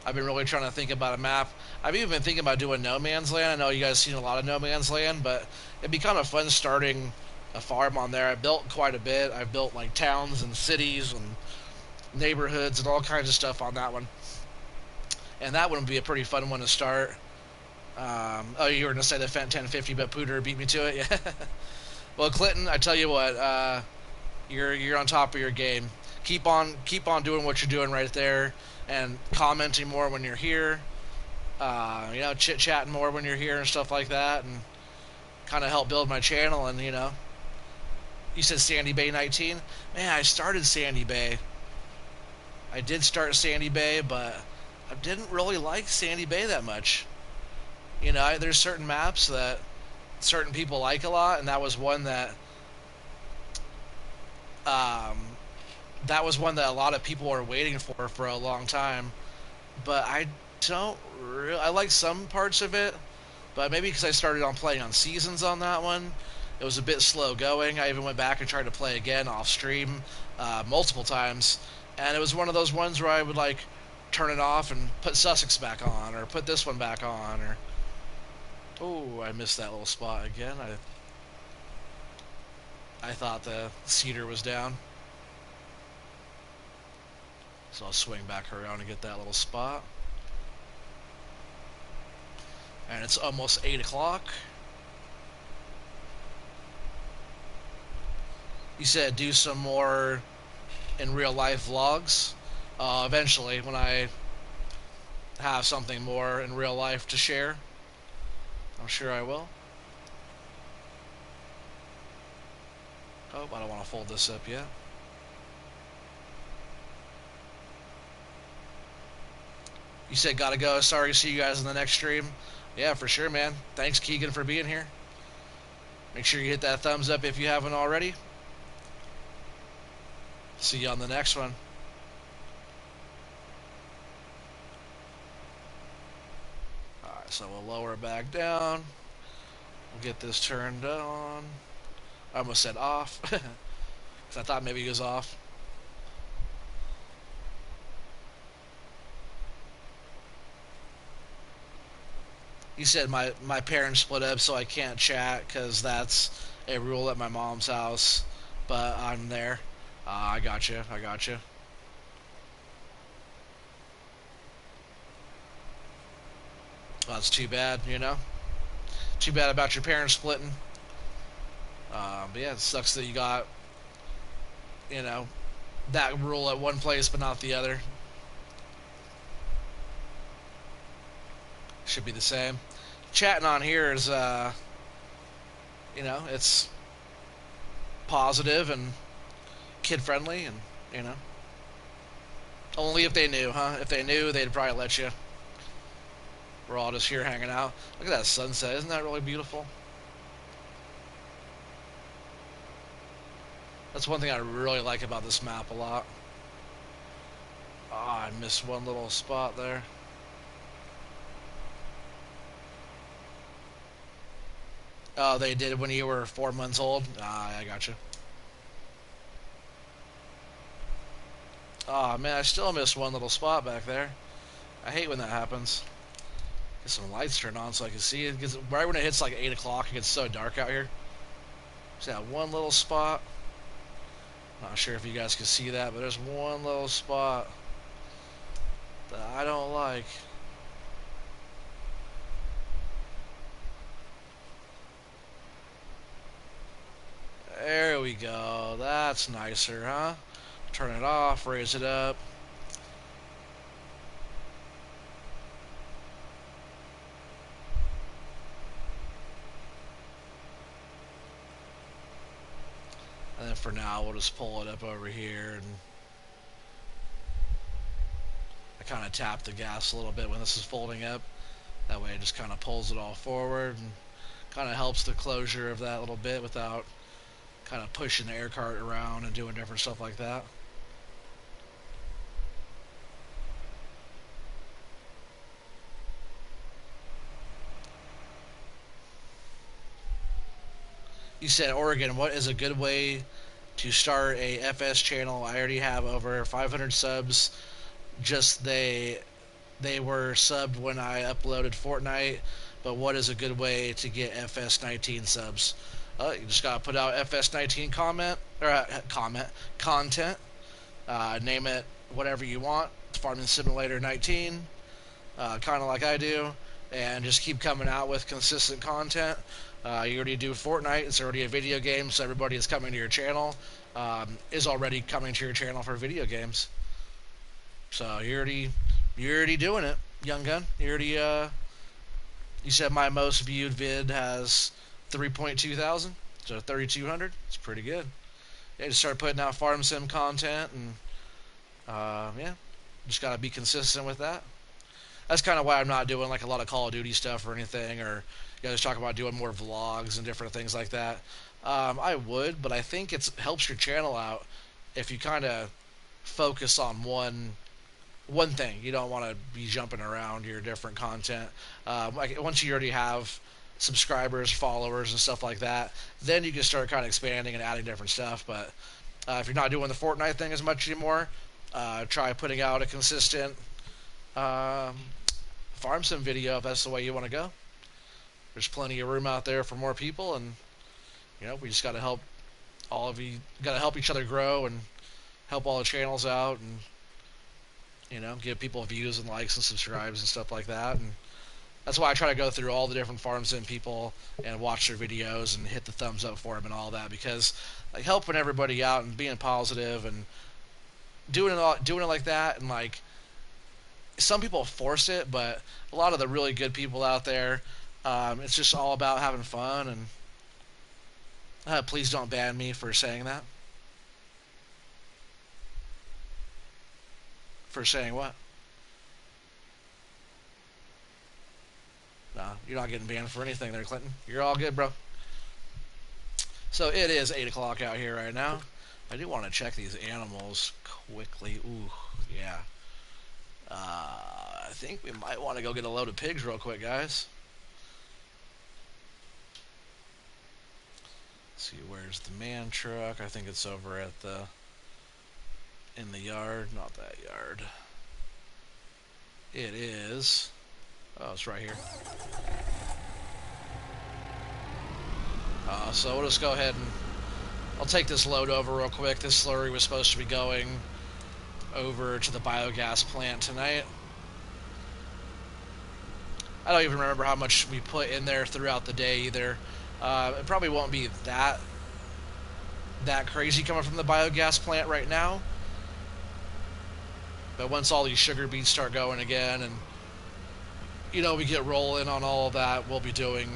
I've been really trying to think about a map. I've even been thinking about doing No Man's Land. I know you guys seen a lot of No Man's Land, but it'd be kind of fun starting a farm on there. I built quite a bit. I've built like towns and cities and neighborhoods and all kinds of stuff on that one. And that one would be a pretty fun one to start. Oh, you were gonna say the Fent 1050, but Pooter beat me to it. Yeah. Well, Clinton, I tell you what, you're on top of your game. Keep on doing what you're doing right there, and commenting more when you're here. Chit chatting more when you're here and stuff like that, and kind of help build my channel. And you said Sandy Bay 19. Man, I started Sandy Bay. I did start Sandy Bay, but I didn't really like Sandy Bay that much. There's certain maps that certain people like a lot, and um, that was one that a lot of people were waiting for a long time. But I don't really. I like some parts of it, but maybe because I started on playing on seasons on that one, it was a bit slow going. I even went back and tried to play again off stream multiple times, and it was one of those ones where I would like turn it off and put Sussex back on, or put this one back on, or oh, I missed that little spot again. I thought the cedar was down, so I'll swing back around and get that little spot. And it's almost 8 o'clock. You said do some more in real life vlogs. Eventually, when I have something more in real life to share, I'm sure I will. Oh, I don't want to fold this up yet. You said gotta go. Sorry to see you guys in the next stream. Yeah, for sure, man. Thanks, Keegan, for being here. Make sure you hit that thumbs up if you haven't already. See you on the next one. Alright, so we'll lower it back down. We'll get this turned on. I almost said off. Because I thought maybe it was off. You said my parents split up, so I can't chat because that's a rule at my mom's house. But I'm there. I got you. I got you. Well, that's too bad, Too bad about your parents splitting. But yeah, it sucks that you got, you know, that rule at one place but not the other. Should be the same. Chatting on here is, it's positive and kid friendly, and only if they knew, huh? If they knew, they'd probably let you. We're all just here hanging out. Look at that sunset. Isn't that really beautiful? That's one thing I really like about this map a lot. Oh, I missed one little spot there. Oh, they did when you were 4 months old? Ah, I gotcha. Oh man, I still missed one little spot back there. I hate when that happens. Get some lights turned on so I can see it. Because right when it hits like 8 o'clock, it gets so dark out here. Just that one little spot. Not sure if you guys can see that, but there's one little spot that I don't like. There we go. That's nicer, huh? Turn it off, raise it up. And then for now, we'll just pull it up over here. And I kind of tap the gas a little bit when this is folding up. That way it just kind of pulls it all forward and kind of helps the closure of that little bit without kind of pushing the air cart around and doing different stuff like that. You said Oregon, what is a good way to start a FS channel? I already have over 500 subs. Just they were subbed when I uploaded Fortnite, but what is a good way to get FS19 subs? You just gotta put out FS19 content. Name it whatever you want. Farming Simulator 19, kind of like I do, and just keep coming out with consistent content. You already do Fortnite; it's already a video game, so everybody is coming to your channel is already coming to your channel for video games. So you're already doing it, young gun. You already you said my most viewed vid has 3.2 thousand, so 3,200. It's pretty good. Yeah, just start putting out farm sim content, and yeah, just gotta be consistent with that. That's kind of why I'm not doing like a lot of Call of Duty stuff or anything, or you guys talk about doing more vlogs and different things like that. I would, but I think it helps your channel out if you kind of focus on one thing. You don't want to be jumping around your different content. Like once you already have subscribers, followers, and stuff like that, then you can start kind of expanding and adding different stuff. But if you're not doing the Fortnite thing as much anymore, try putting out a consistent farm sim video if that's the way you want to go. There's plenty of room out there for more people, and we just got to help all of you. Got to help each other grow and help all the channels out, and give people views and likes and subscribes and stuff like that. And that's why I try to go through all the different farm sim people and watch their videos and hit the thumbs up for them and all that, because like helping everybody out and being positive and doing it like that, and like some people force it, but a lot of the really good people out there, it's just all about having fun. And please don't ban me for saying that. For saying what? Nah, you're not getting banned for anything there, Clinton. You're all good, bro. So it is 8 o'clock out here right now. I do want to check these animals quickly. Ooh, yeah. I think we might want to go get a load of pigs real quick, guys. Let's see, where's the man truck? I think it's over at in the yard. Not that yard. It is. Oh, it's right here. So we'll just go ahead and I'll take this load over real quick. This slurry was supposed to be going over to the biogas plant tonight. I don't even remember how much we put in there throughout the day either. It probably won't be that crazy coming from the biogas plant right now. But once all these sugar beets start going again and we get rolling on all of that, we'll be doing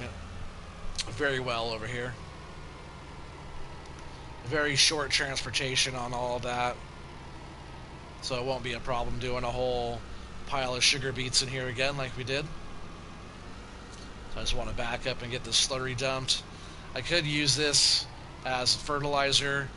very well over here. Very short transportation on all of that, so it won't be a problem doing a whole pile of sugar beets in here again like we did. So I just want to back up and get this slurry dumped. I could use this as fertilizer,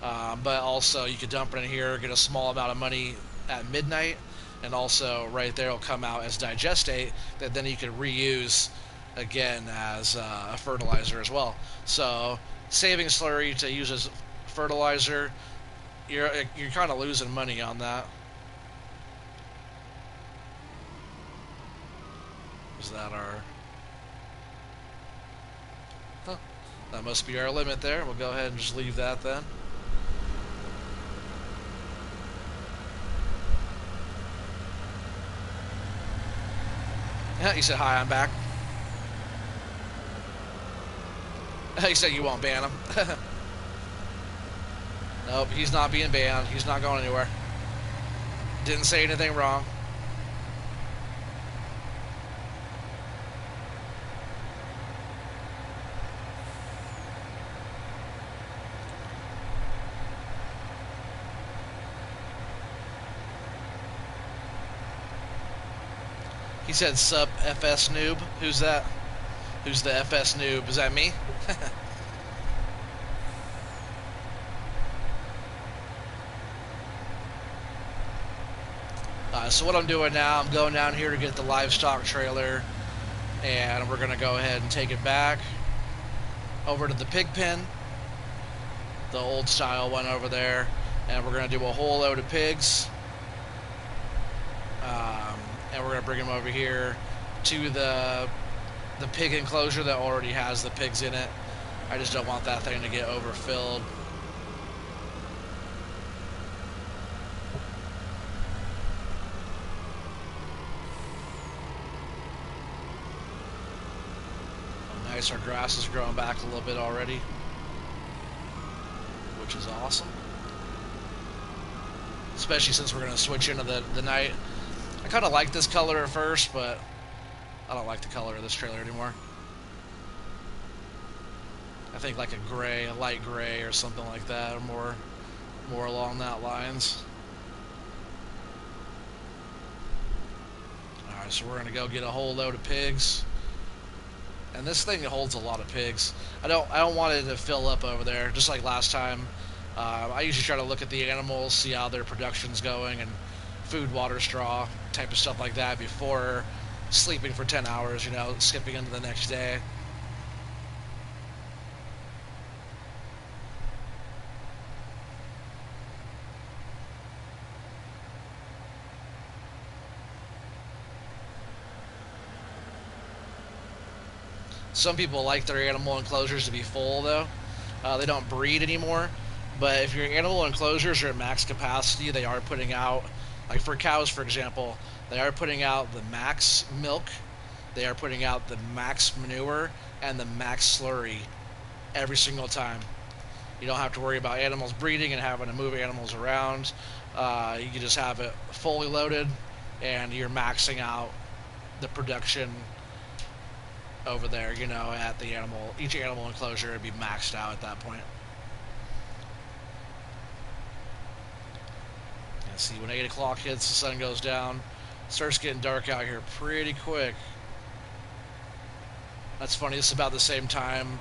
but also you could dump it in here, get a small amount of money at midnight, and also right there will come out as digestate that then you can reuse again as a fertilizer as well. So saving slurry to use as fertilizer you're kind of losing money on that. Is that our? Huh, that must be our limit there. We'll go ahead and just leave that then. Yeah, you said hi. I'm back. You said you won't ban him. Nope, he's not being banned. He's not going anywhere. Didn't say anything wrong. He said sub FS noob. Who's that? Who's the FS noob? Is that me? So what I'm doing now, I'm going down here to get the livestock trailer, and we're going to go ahead and take it back over to the pig pen, the old style one over there, and we're going to do a whole load of pigs, and we're going to bring them over here to the pig enclosure that already has the pigs in it. I just don't want that thing to get overfilled. Nice, our grass is growing back a little bit already, which is awesome. Especially since we're going to switch into the night. I kind of like this color at first, but I don't like the color of this trailer anymore. I think like a gray, a light gray or something like that, or more along that lines. Alright, so we're going to go get a whole load of pigs. And this thing holds a lot of pigs. I don't want it to fill up over there, just like last time. I usually try to look at the animals, see how their production's going, and food, water, straw, type of stuff like that before sleeping for 10 hours, you know, skipping into the next day. Some people like their animal enclosures to be full, though. They don't breed anymore. But if your animal enclosures are at max capacity, they are putting out, like for cows, for example, they are putting out the max milk, they are putting out the max manure, and the max slurry every single time. You don't have to worry about animals breeding and having to move animals around. You can just have it fully loaded, and you're maxing out the production over there, you know, at the animal, each animal enclosure would be maxed out at that point. And see, when 8 o'clock hits, the sun goes down, it starts getting dark out here pretty quick. That's funny, it's about the same time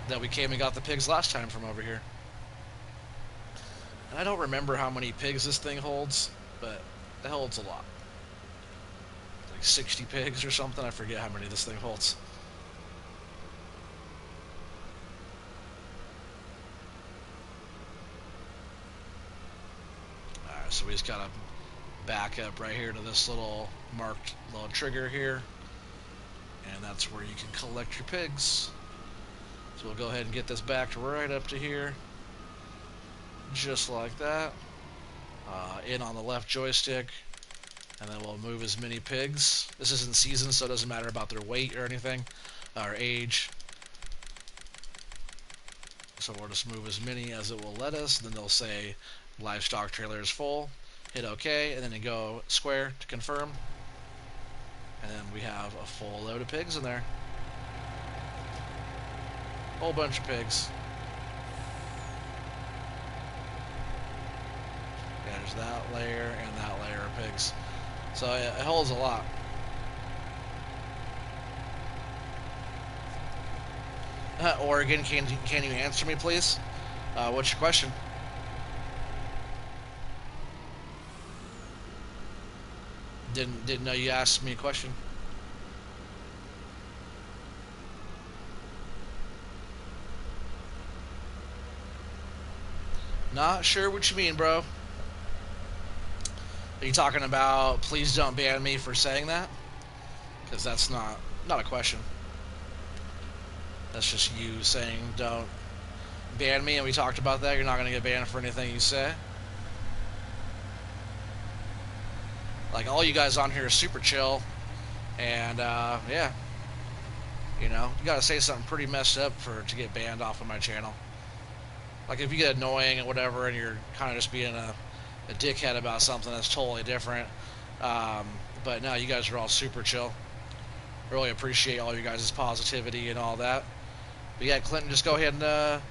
that we came and got the pigs last time from over here. And I don't remember how many pigs this thing holds, but it holds a lot. 60 pigs or something. I forget how many this thing holds. Alright, so we just gotta back up right here to this little marked little trigger here, and that's where you can collect your pigs. So we'll go ahead and get this backed right up to here, just like that. In on the left joystick, and then we'll move as many pigs. This isn't season, so it doesn't matter about their weight or anything, or age. So we'll just move as many as it will let us. Then they'll say livestock trailer is full. Hit OK, and then you go square to confirm. And then we have a full load of pigs in there. Whole bunch of pigs. Yeah, there's that layer and that layer of pigs. So it holds a lot. Oregon, can you answer me, please? What's your question? Didn't know you asked me a question. Not sure what you mean, bro. Are you talking about please don't ban me for saying that? Because that's not a question. That's just you saying don't ban me, and we talked about that. You're not going to get banned for anything you say. Like, all you guys on here are super chill, and yeah, you know, you got to say something pretty messed up to get banned off of my channel. Like, if you get annoying and whatever, and you're kind of just being a dickhead about something that's totally different. Um, but no, you guys are all super chill. Really appreciate all you guys' positivity and all that. But yeah, Clinton, just go ahead and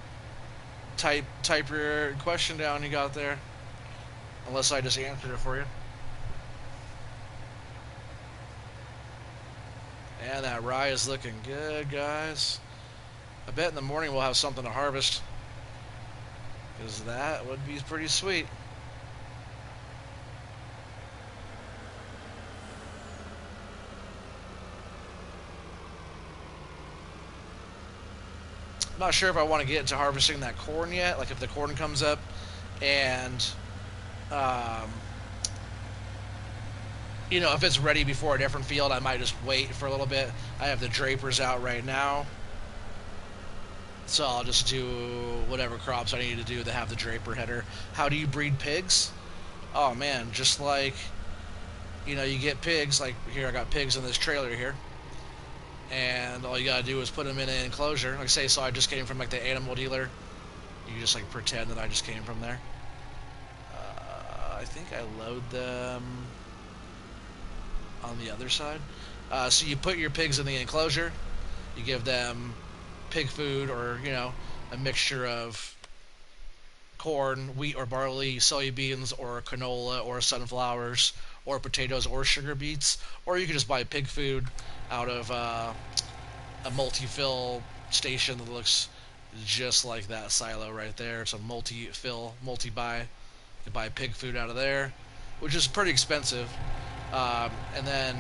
type your question down you got there. Unless I just answered it for you. And that rye is looking good, guys. I bet in the morning we'll have something to harvest. Because that would be pretty sweet. I'm not sure if I want to get into harvesting that corn yet. Like, if the corn comes up and um, you know, if it's ready before a different field, I might just wait for a little bit. I have the drapers out right now, so I'll just do whatever crops I need to do to have the draper header. How do you breed pigs? Oh man, just like, you know, you get pigs. Like, here, I got pigs in this trailer here, and all you gotta do is put them in an enclosure. Like, say, so I just came from like the animal dealer. You just like pretend that I just came from there. I think I load them on the other side. So you put your pigs in the enclosure. You give them pig food, or, you know, a mixture of corn, wheat or barley, soybeans or canola or sunflowers or potatoes or sugar beets. Or you can just buy pig food out of a multi-fill station that looks just like that silo right there. It's a multi-fill, multi-buy. You can buy pig food out of there, which is pretty expensive. And then,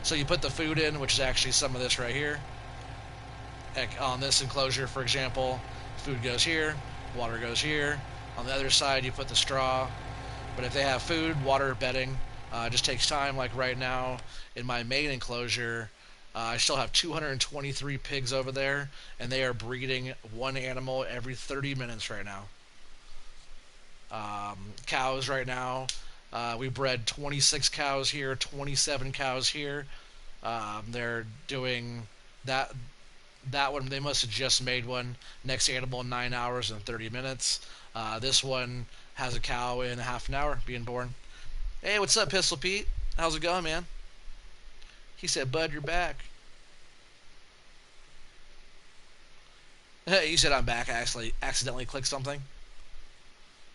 so you put the food in, which is actually some of this right here. On this enclosure, for example, food goes here, water goes here. On the other side, you put the straw. But if they have food, water, bedding, it just takes time. Like right now, in my main enclosure, I still have 223 pigs over there, and they are breeding one animal every 30 minutes right now. Cows right now, we bred 26 cows here, 27 cows here. They're doing that one. They must have just made one. Next animal in 9 hours and 30 minutes. This one has a cow in a half an hour being born. Hey, what's up, Pistol Pete? How's it going, man? He said, Bud, you're back. He said, I'm back. I actually accidentally clicked something.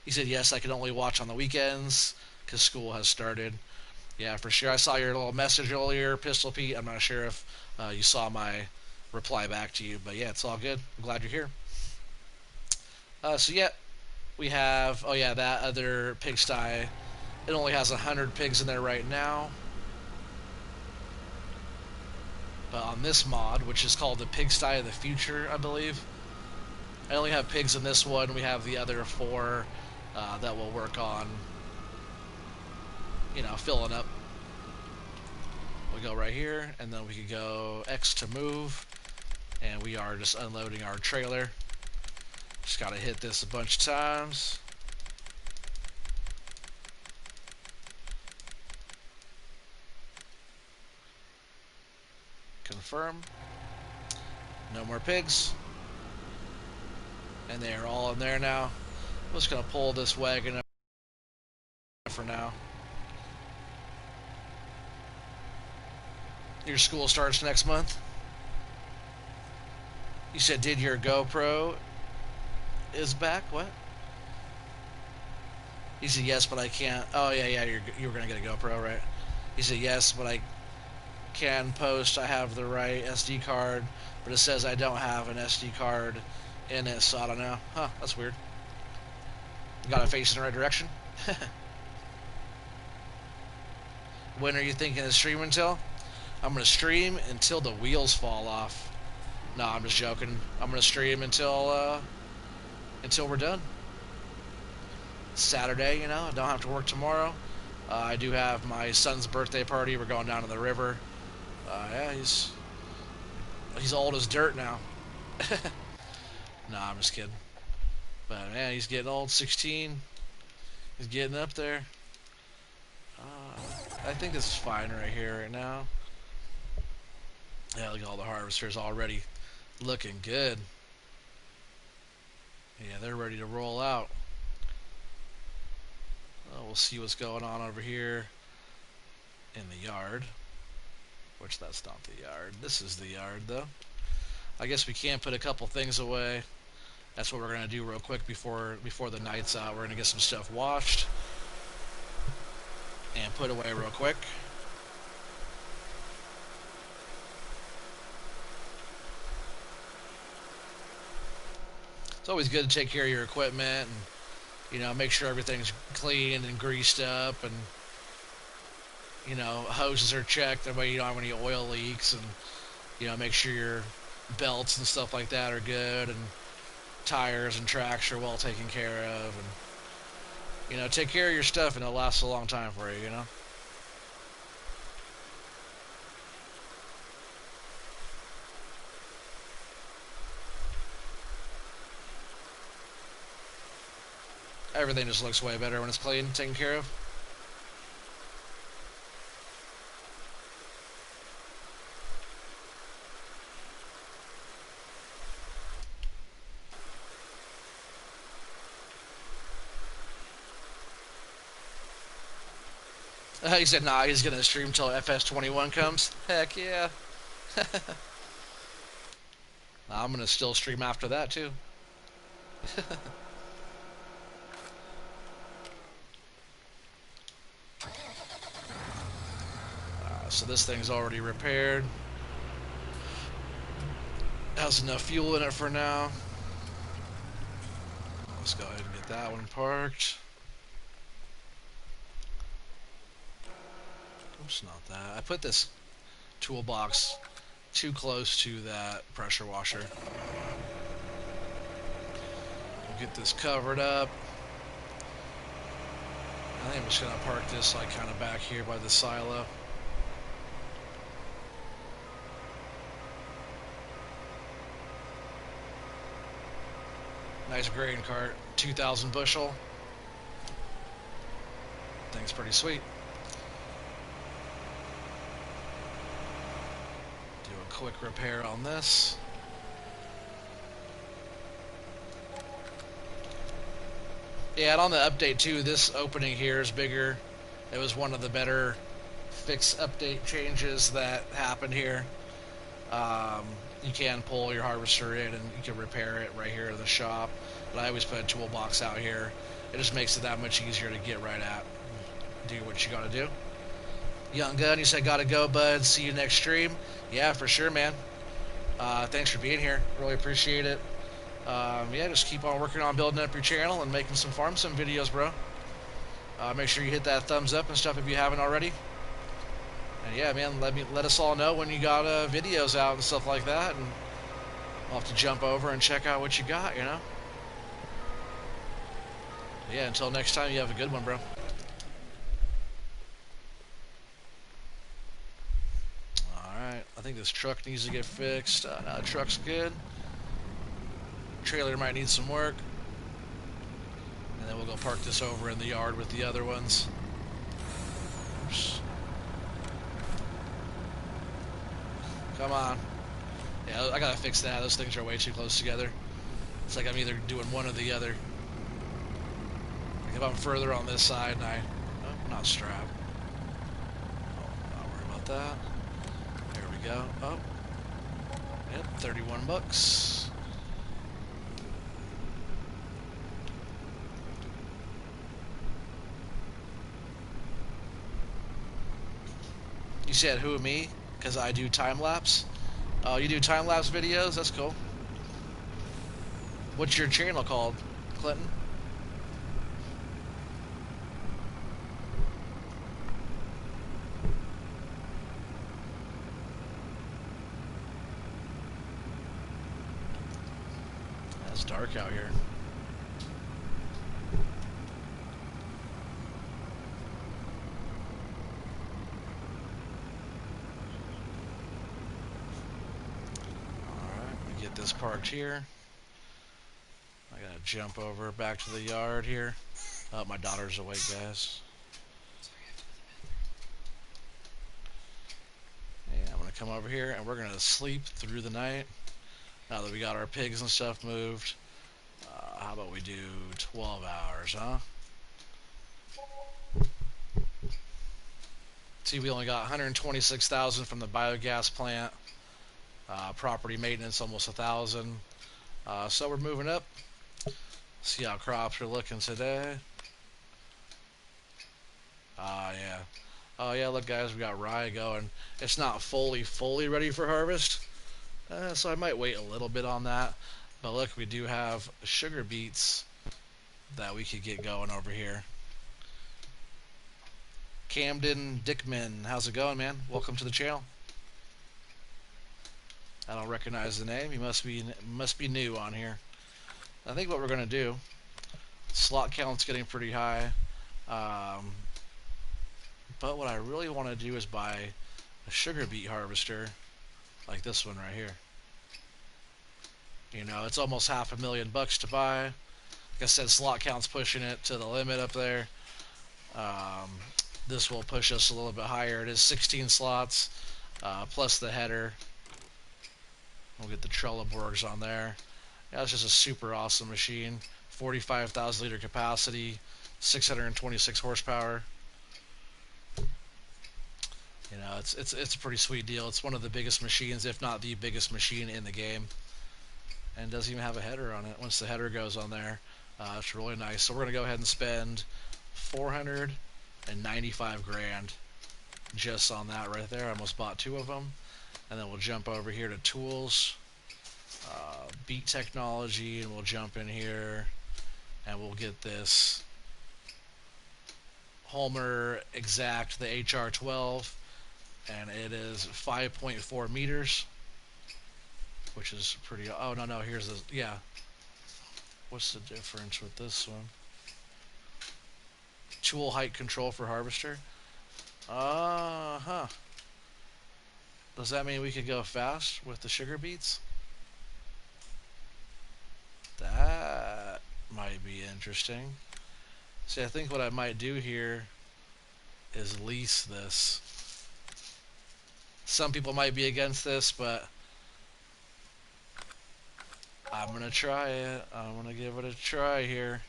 He said, yes, I can only watch on the weekends because school has started. Yeah, for sure. I saw your little message earlier, Pistol Pete. I'm not sure if you saw my reply back to you, but yeah, it's all good. I'm glad you're here. So yeah, we have, oh yeah, that other pigsty. It only has 100 pigs in there right now. But on this mod, which is called the Pigsty of the Future, I believe, I only have pigs in this one. We have the other 4 that will work on, you know, filling up. We go right here, and then we can go X to move, and we are just unloading our trailer. Just gotta hit this a bunch of times. Confirm. No more pigs. And they are all in there now. I'm just gonna pull this wagon up for now. Your school starts next month. You said, did your GoPro is back? What? He said, yes, but I can't. Oh, yeah, you were going to get a GoPro, right? He said, yes, but I can post. I have the right SD card, but it says I don't have an SD card in it, so I don't know. Huh, that's weird. You got to face in the right direction. When are you thinking of streaming until? I'm going to stream until the wheels fall off. No, I'm just joking. I'm going to stream until we're done. Saturday. You know, I don't have to work tomorrow. I do have my son's birthday party. We're going down to the river. Yeah, he's old as dirt now. Nah, I'm just kidding. But man, he's getting old. 16. He's getting up there. I think this is fine right here, right now. Yeah, look at all the harvesters already looking good. Yeah, they're ready to roll out. We'll see what's going on over here in the yard. Which, that's not the yard. This is the yard, though. I guess we can put a couple things away. That's what we're going to do real quick before the night's out. We're going to get some stuff washed and put away real quick. It's always good to take care of your equipment and, you know, make sure everything's clean and greased up, and, you know, hoses are checked. That way you don't have any oil leaks, and, you know, make sure your belts and stuff like that are good, and tires and tracks are well taken care of, and, you know, take care of your stuff and it'll last a long time for you, you know. Everything just looks way better when it's clean and taken care of. He said, nah, he's going to stream till FS21 comes. Heck yeah. I'm going to still stream after that, too. So this thing's already repaired. Has enough fuel in it for now. Let's go ahead and get that one parked. Oops, not that. I put this toolbox too close to that pressure washer. We'll get this covered up. I think I'm just going to park this like kind of back here by the silo. Nice grain cart, 2,000 bushel. Thing's pretty sweet. Do a quick repair on this. Yeah, and on the update too, this opening here is bigger. It was one of the better fix update changes that happened here. You can pull your harvester in and you can repair it right here in the shop. But I always put a toolbox out here. It just makes it that much easier to get right at. Do what you gotta do. Young Gun, you said gotta go, bud. See you next stream. Yeah, for sure, man. Thanks for being here. Really appreciate it. Yeah, just keep on working on building up your channel and making some farm sim videos, bro. Make sure you hit that thumbs up and stuff if you haven't already. And yeah, man, let us all know when you got videos out and stuff like that, and I'll have to jump over and check out what you got, you know. Yeah, until next time, you have a good one, bro. Alright, I think this truck needs to get fixed. No, the truck's good. Trailer might need some work. And then we'll go park this over in the yard with the other ones. Oops. Come on. Yeah, I gotta fix that. Those things are way too close together. It's like I'm either doing one or the other. Like if I'm further on this side and oh, not strap. Oh, not worry about that. There we go. Oh. Yep, 31 bucks. You said who, me? Because I do time-lapse. Oh, you do time-lapse videos? That's cool. What's your channel called, Clinton? It's dark out here. get this parked here. I gotta jump over back to the yard here. Oh, my daughter's awake, guys. Yeah, I'm gonna come over here and we're gonna sleep through the night. Now that we got our pigs and stuff moved, how about we do 12 hours, huh? See, we only got 126,000 from the biogas plant. Property maintenance almost 1,000. So we're moving up. See how crops are looking today. Yeah. Oh yeah, look guys, we got rye going. It's not fully ready for harvest, so I might wait a little bit on that. But look, we do have sugar beets that we could get going over here. Camden Dickman, how's it going, man? Welcome to the channel. I don't recognize the name. You must be new on here. I think what we're gonna do. Slot count's getting pretty high, but what I really want to do is buy a sugar beet harvester, like this one right here. You know, it's almost $500,000 to buy. Like I said, slot count's pushing it to the limit up there. This will push us a little bit higher. It is 16 slots, plus the header. We'll get the Trelleborgs on there. Yeah, it's just a super awesome machine. 45,000 liter capacity, 626 horsepower. You know, it's a pretty sweet deal. It's one of the biggest machines, if not the biggest machine in the game. And doesn't even have a header on it. Once the header goes on there, it's really nice. So we're gonna go ahead and spend 495 grand just on that right there. I almost bought 2 of them. And then we'll jump over here to tools, beat technology, and we'll jump in here and we'll get this Homer Exact, the HR12, and it is 5.4 meters, which is pretty. Oh no, here's the, yeah. What's the difference with this one? Tool height control for harvester. Huh. Does that mean we could go fast with the sugar beets? That might be interesting. See, I think what I might do here is lease this. Some people might be against this, but I'm gonna try it. I'm gonna give it a try here.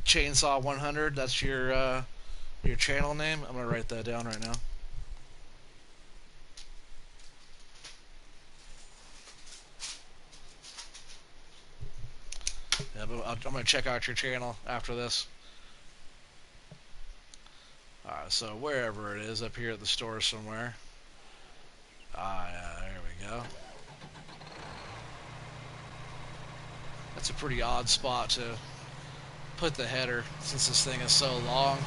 Chainsaw 100, that's your channel name. I'm gonna write that down right now. Yeah, but I'm gonna check out your channel after this. Alright, so wherever it is, up here at the store somewhere. Yeah, there we go. That's a pretty odd spot to put the header since this thing is so long.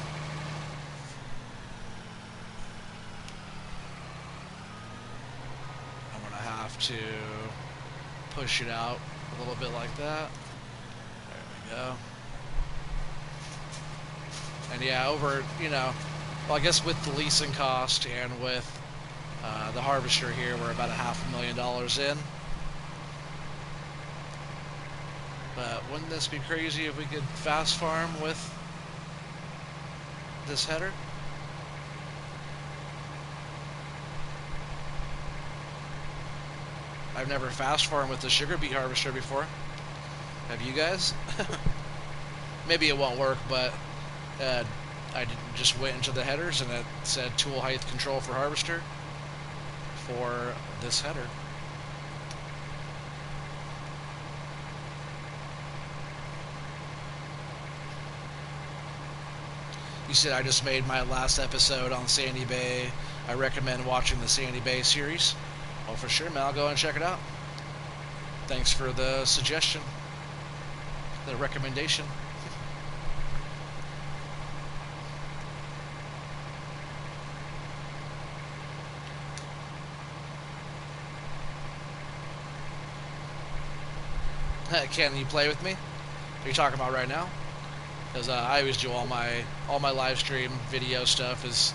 I'm gonna have to push it out a little bit like that. There we go. And yeah, over, you know, well, I guess with the leasing cost and with the harvester here, we're about $500,000 in. But wouldn't this be crazy if we could fast farm with this header? I've never fast farmed with the sugar beet harvester before. Have you guys? Maybe it won't work, but I just went into the headers and it said tool height control for harvester for this header. You said I just made my last episode on Sandy Bay. I recommend watching the Sandy Bay series. Well, for sure, man, I'll go and check it out. Thanks for the suggestion, the recommendation. Can you play with me? Are you talking about right now? Because I always do all my live stream video stuff is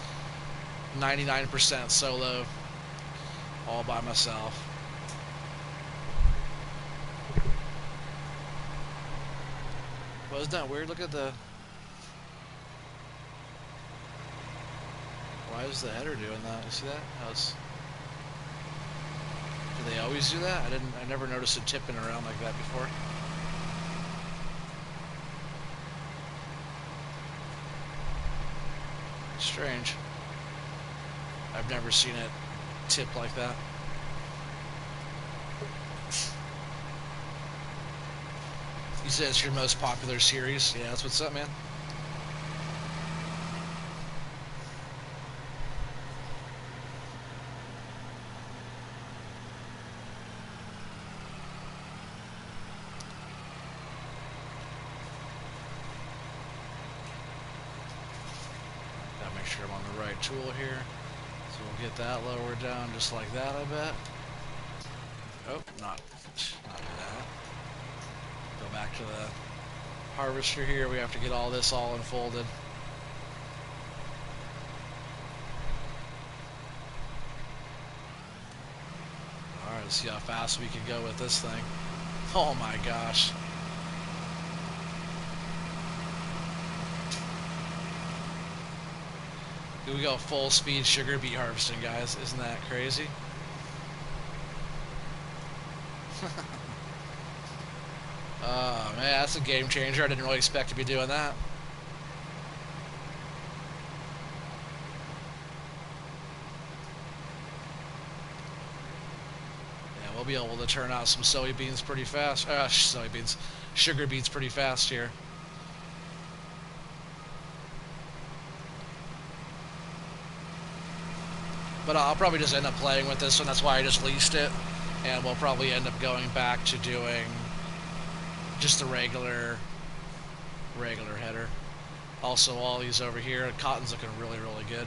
99% solo. all by myself. Well, isn't that weird? Look at the... Why is the header doing that? You see that? Do they always do that? I never noticed it tipping around like that before. Strange. I've never seen it tip like that. You said it's your most popular series? Yeah, that's what's up, man. Gotta make sure I'm on the right tool here. So we'll get that lowered down just like that, I bet. Oh, not that. Go back to the harvester here. We have to get all this all unfolded. Alright, let's see how fast we can go with this thing. Oh my gosh. Here we go, full speed sugar beet harvesting, guys. Isn't that crazy? Oh man, that's a game changer. I didn't really expect to be doing that. Yeah, we'll be able to turn out some soybeans pretty fast. Sugar beets pretty fast here. But I'll probably just end up playing with this one. That's why I just leased it. And we'll probably end up going back to doing just the regular header. Also, all these over here, cotton's looking really, really good.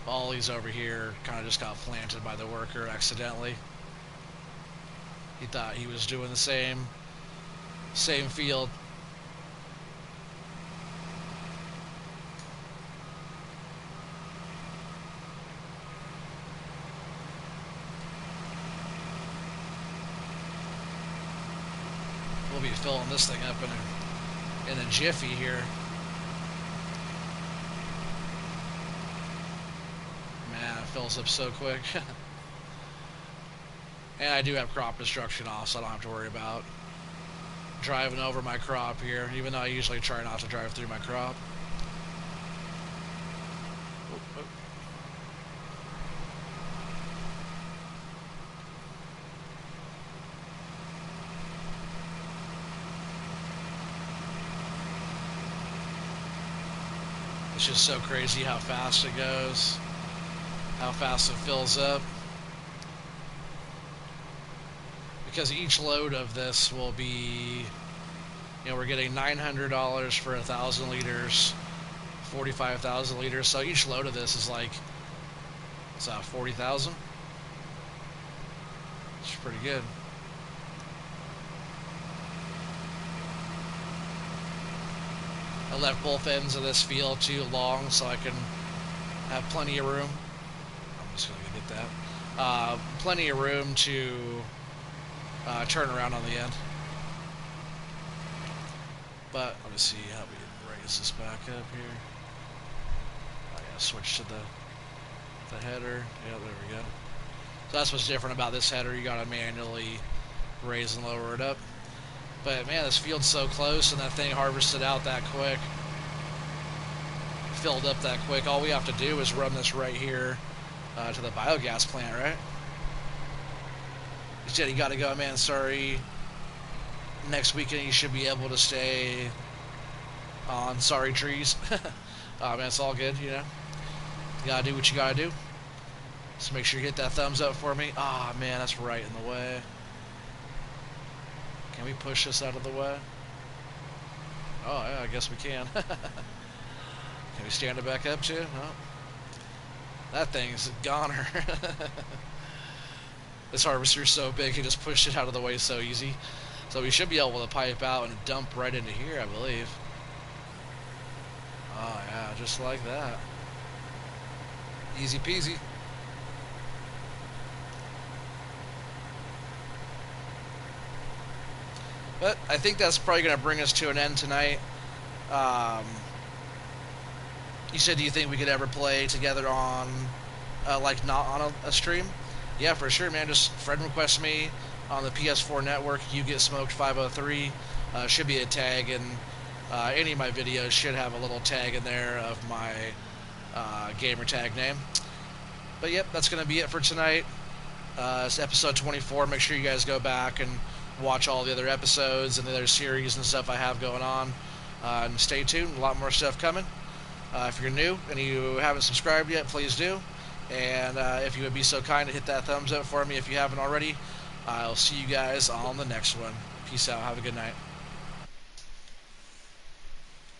All these over here kind of just got planted by the worker accidentally. He thought he was doing the same field. We'll be filling this thing up in a jiffy here. Man, it fills up so quick. And I do have crop destruction off, so I don't have to worry about driving over my crop here, even though I usually try not to drive through my crop. It's just so crazy how fast it goes, how fast it fills up. Because each load of this will be, we're getting $900 for 1,000 liters, 45,000 liters. So each load of this is like, it's 40,000. It's pretty good. I left both ends of this field too long so I can have plenty of room. I'm just gonna get that. Plenty of room to turn around on the end. But let me see how we raise this back up here. I gotta switch to the header. Yeah, there we go. So that's what's different about this header. You gotta manually raise and lower it up. But man, this field's so close, and that thing harvested out that quick, filled up that quick. All we have to do is run this right here to the biogas plant, right? He said, you gotta go, man, sorry. Next weekend you should be able to stay on sorry trees. Oh man, it's all good, You gotta do what you gotta do. Just make sure you hit that thumbs up for me. Ah, man, that's right in the way. Can we push this out of the way? Oh, yeah, I guess we can. Can we stand it back up too? No. That thing's a goner. This harvester's so big, he just pushed it out of the way so easy. So we should be able to pipe out and dump right into here, I believe. Oh, yeah, just like that. Easy peasy. But I think that's probably going to bring us to an end tonight. Um, you said, do you think we could ever play together on, like, not on a stream? Yeah, for sure, man. Just friend request me on the PS4 network. You Get Smoked 503. Should be a tag, and any of my videos should have a little tag in there of my gamer tag name. But yep, that's going to be it for tonight. It's episode 24. Make sure you guys go back and watch all the other episodes and the other series and stuff I have going on. And stay tuned. A lot more stuff coming. If you're new and you haven't subscribed yet, please do. And if you would be so kind to hit that thumbs up for me if you haven't already. I'll see you guys on the next one. Peace out. Have a good night.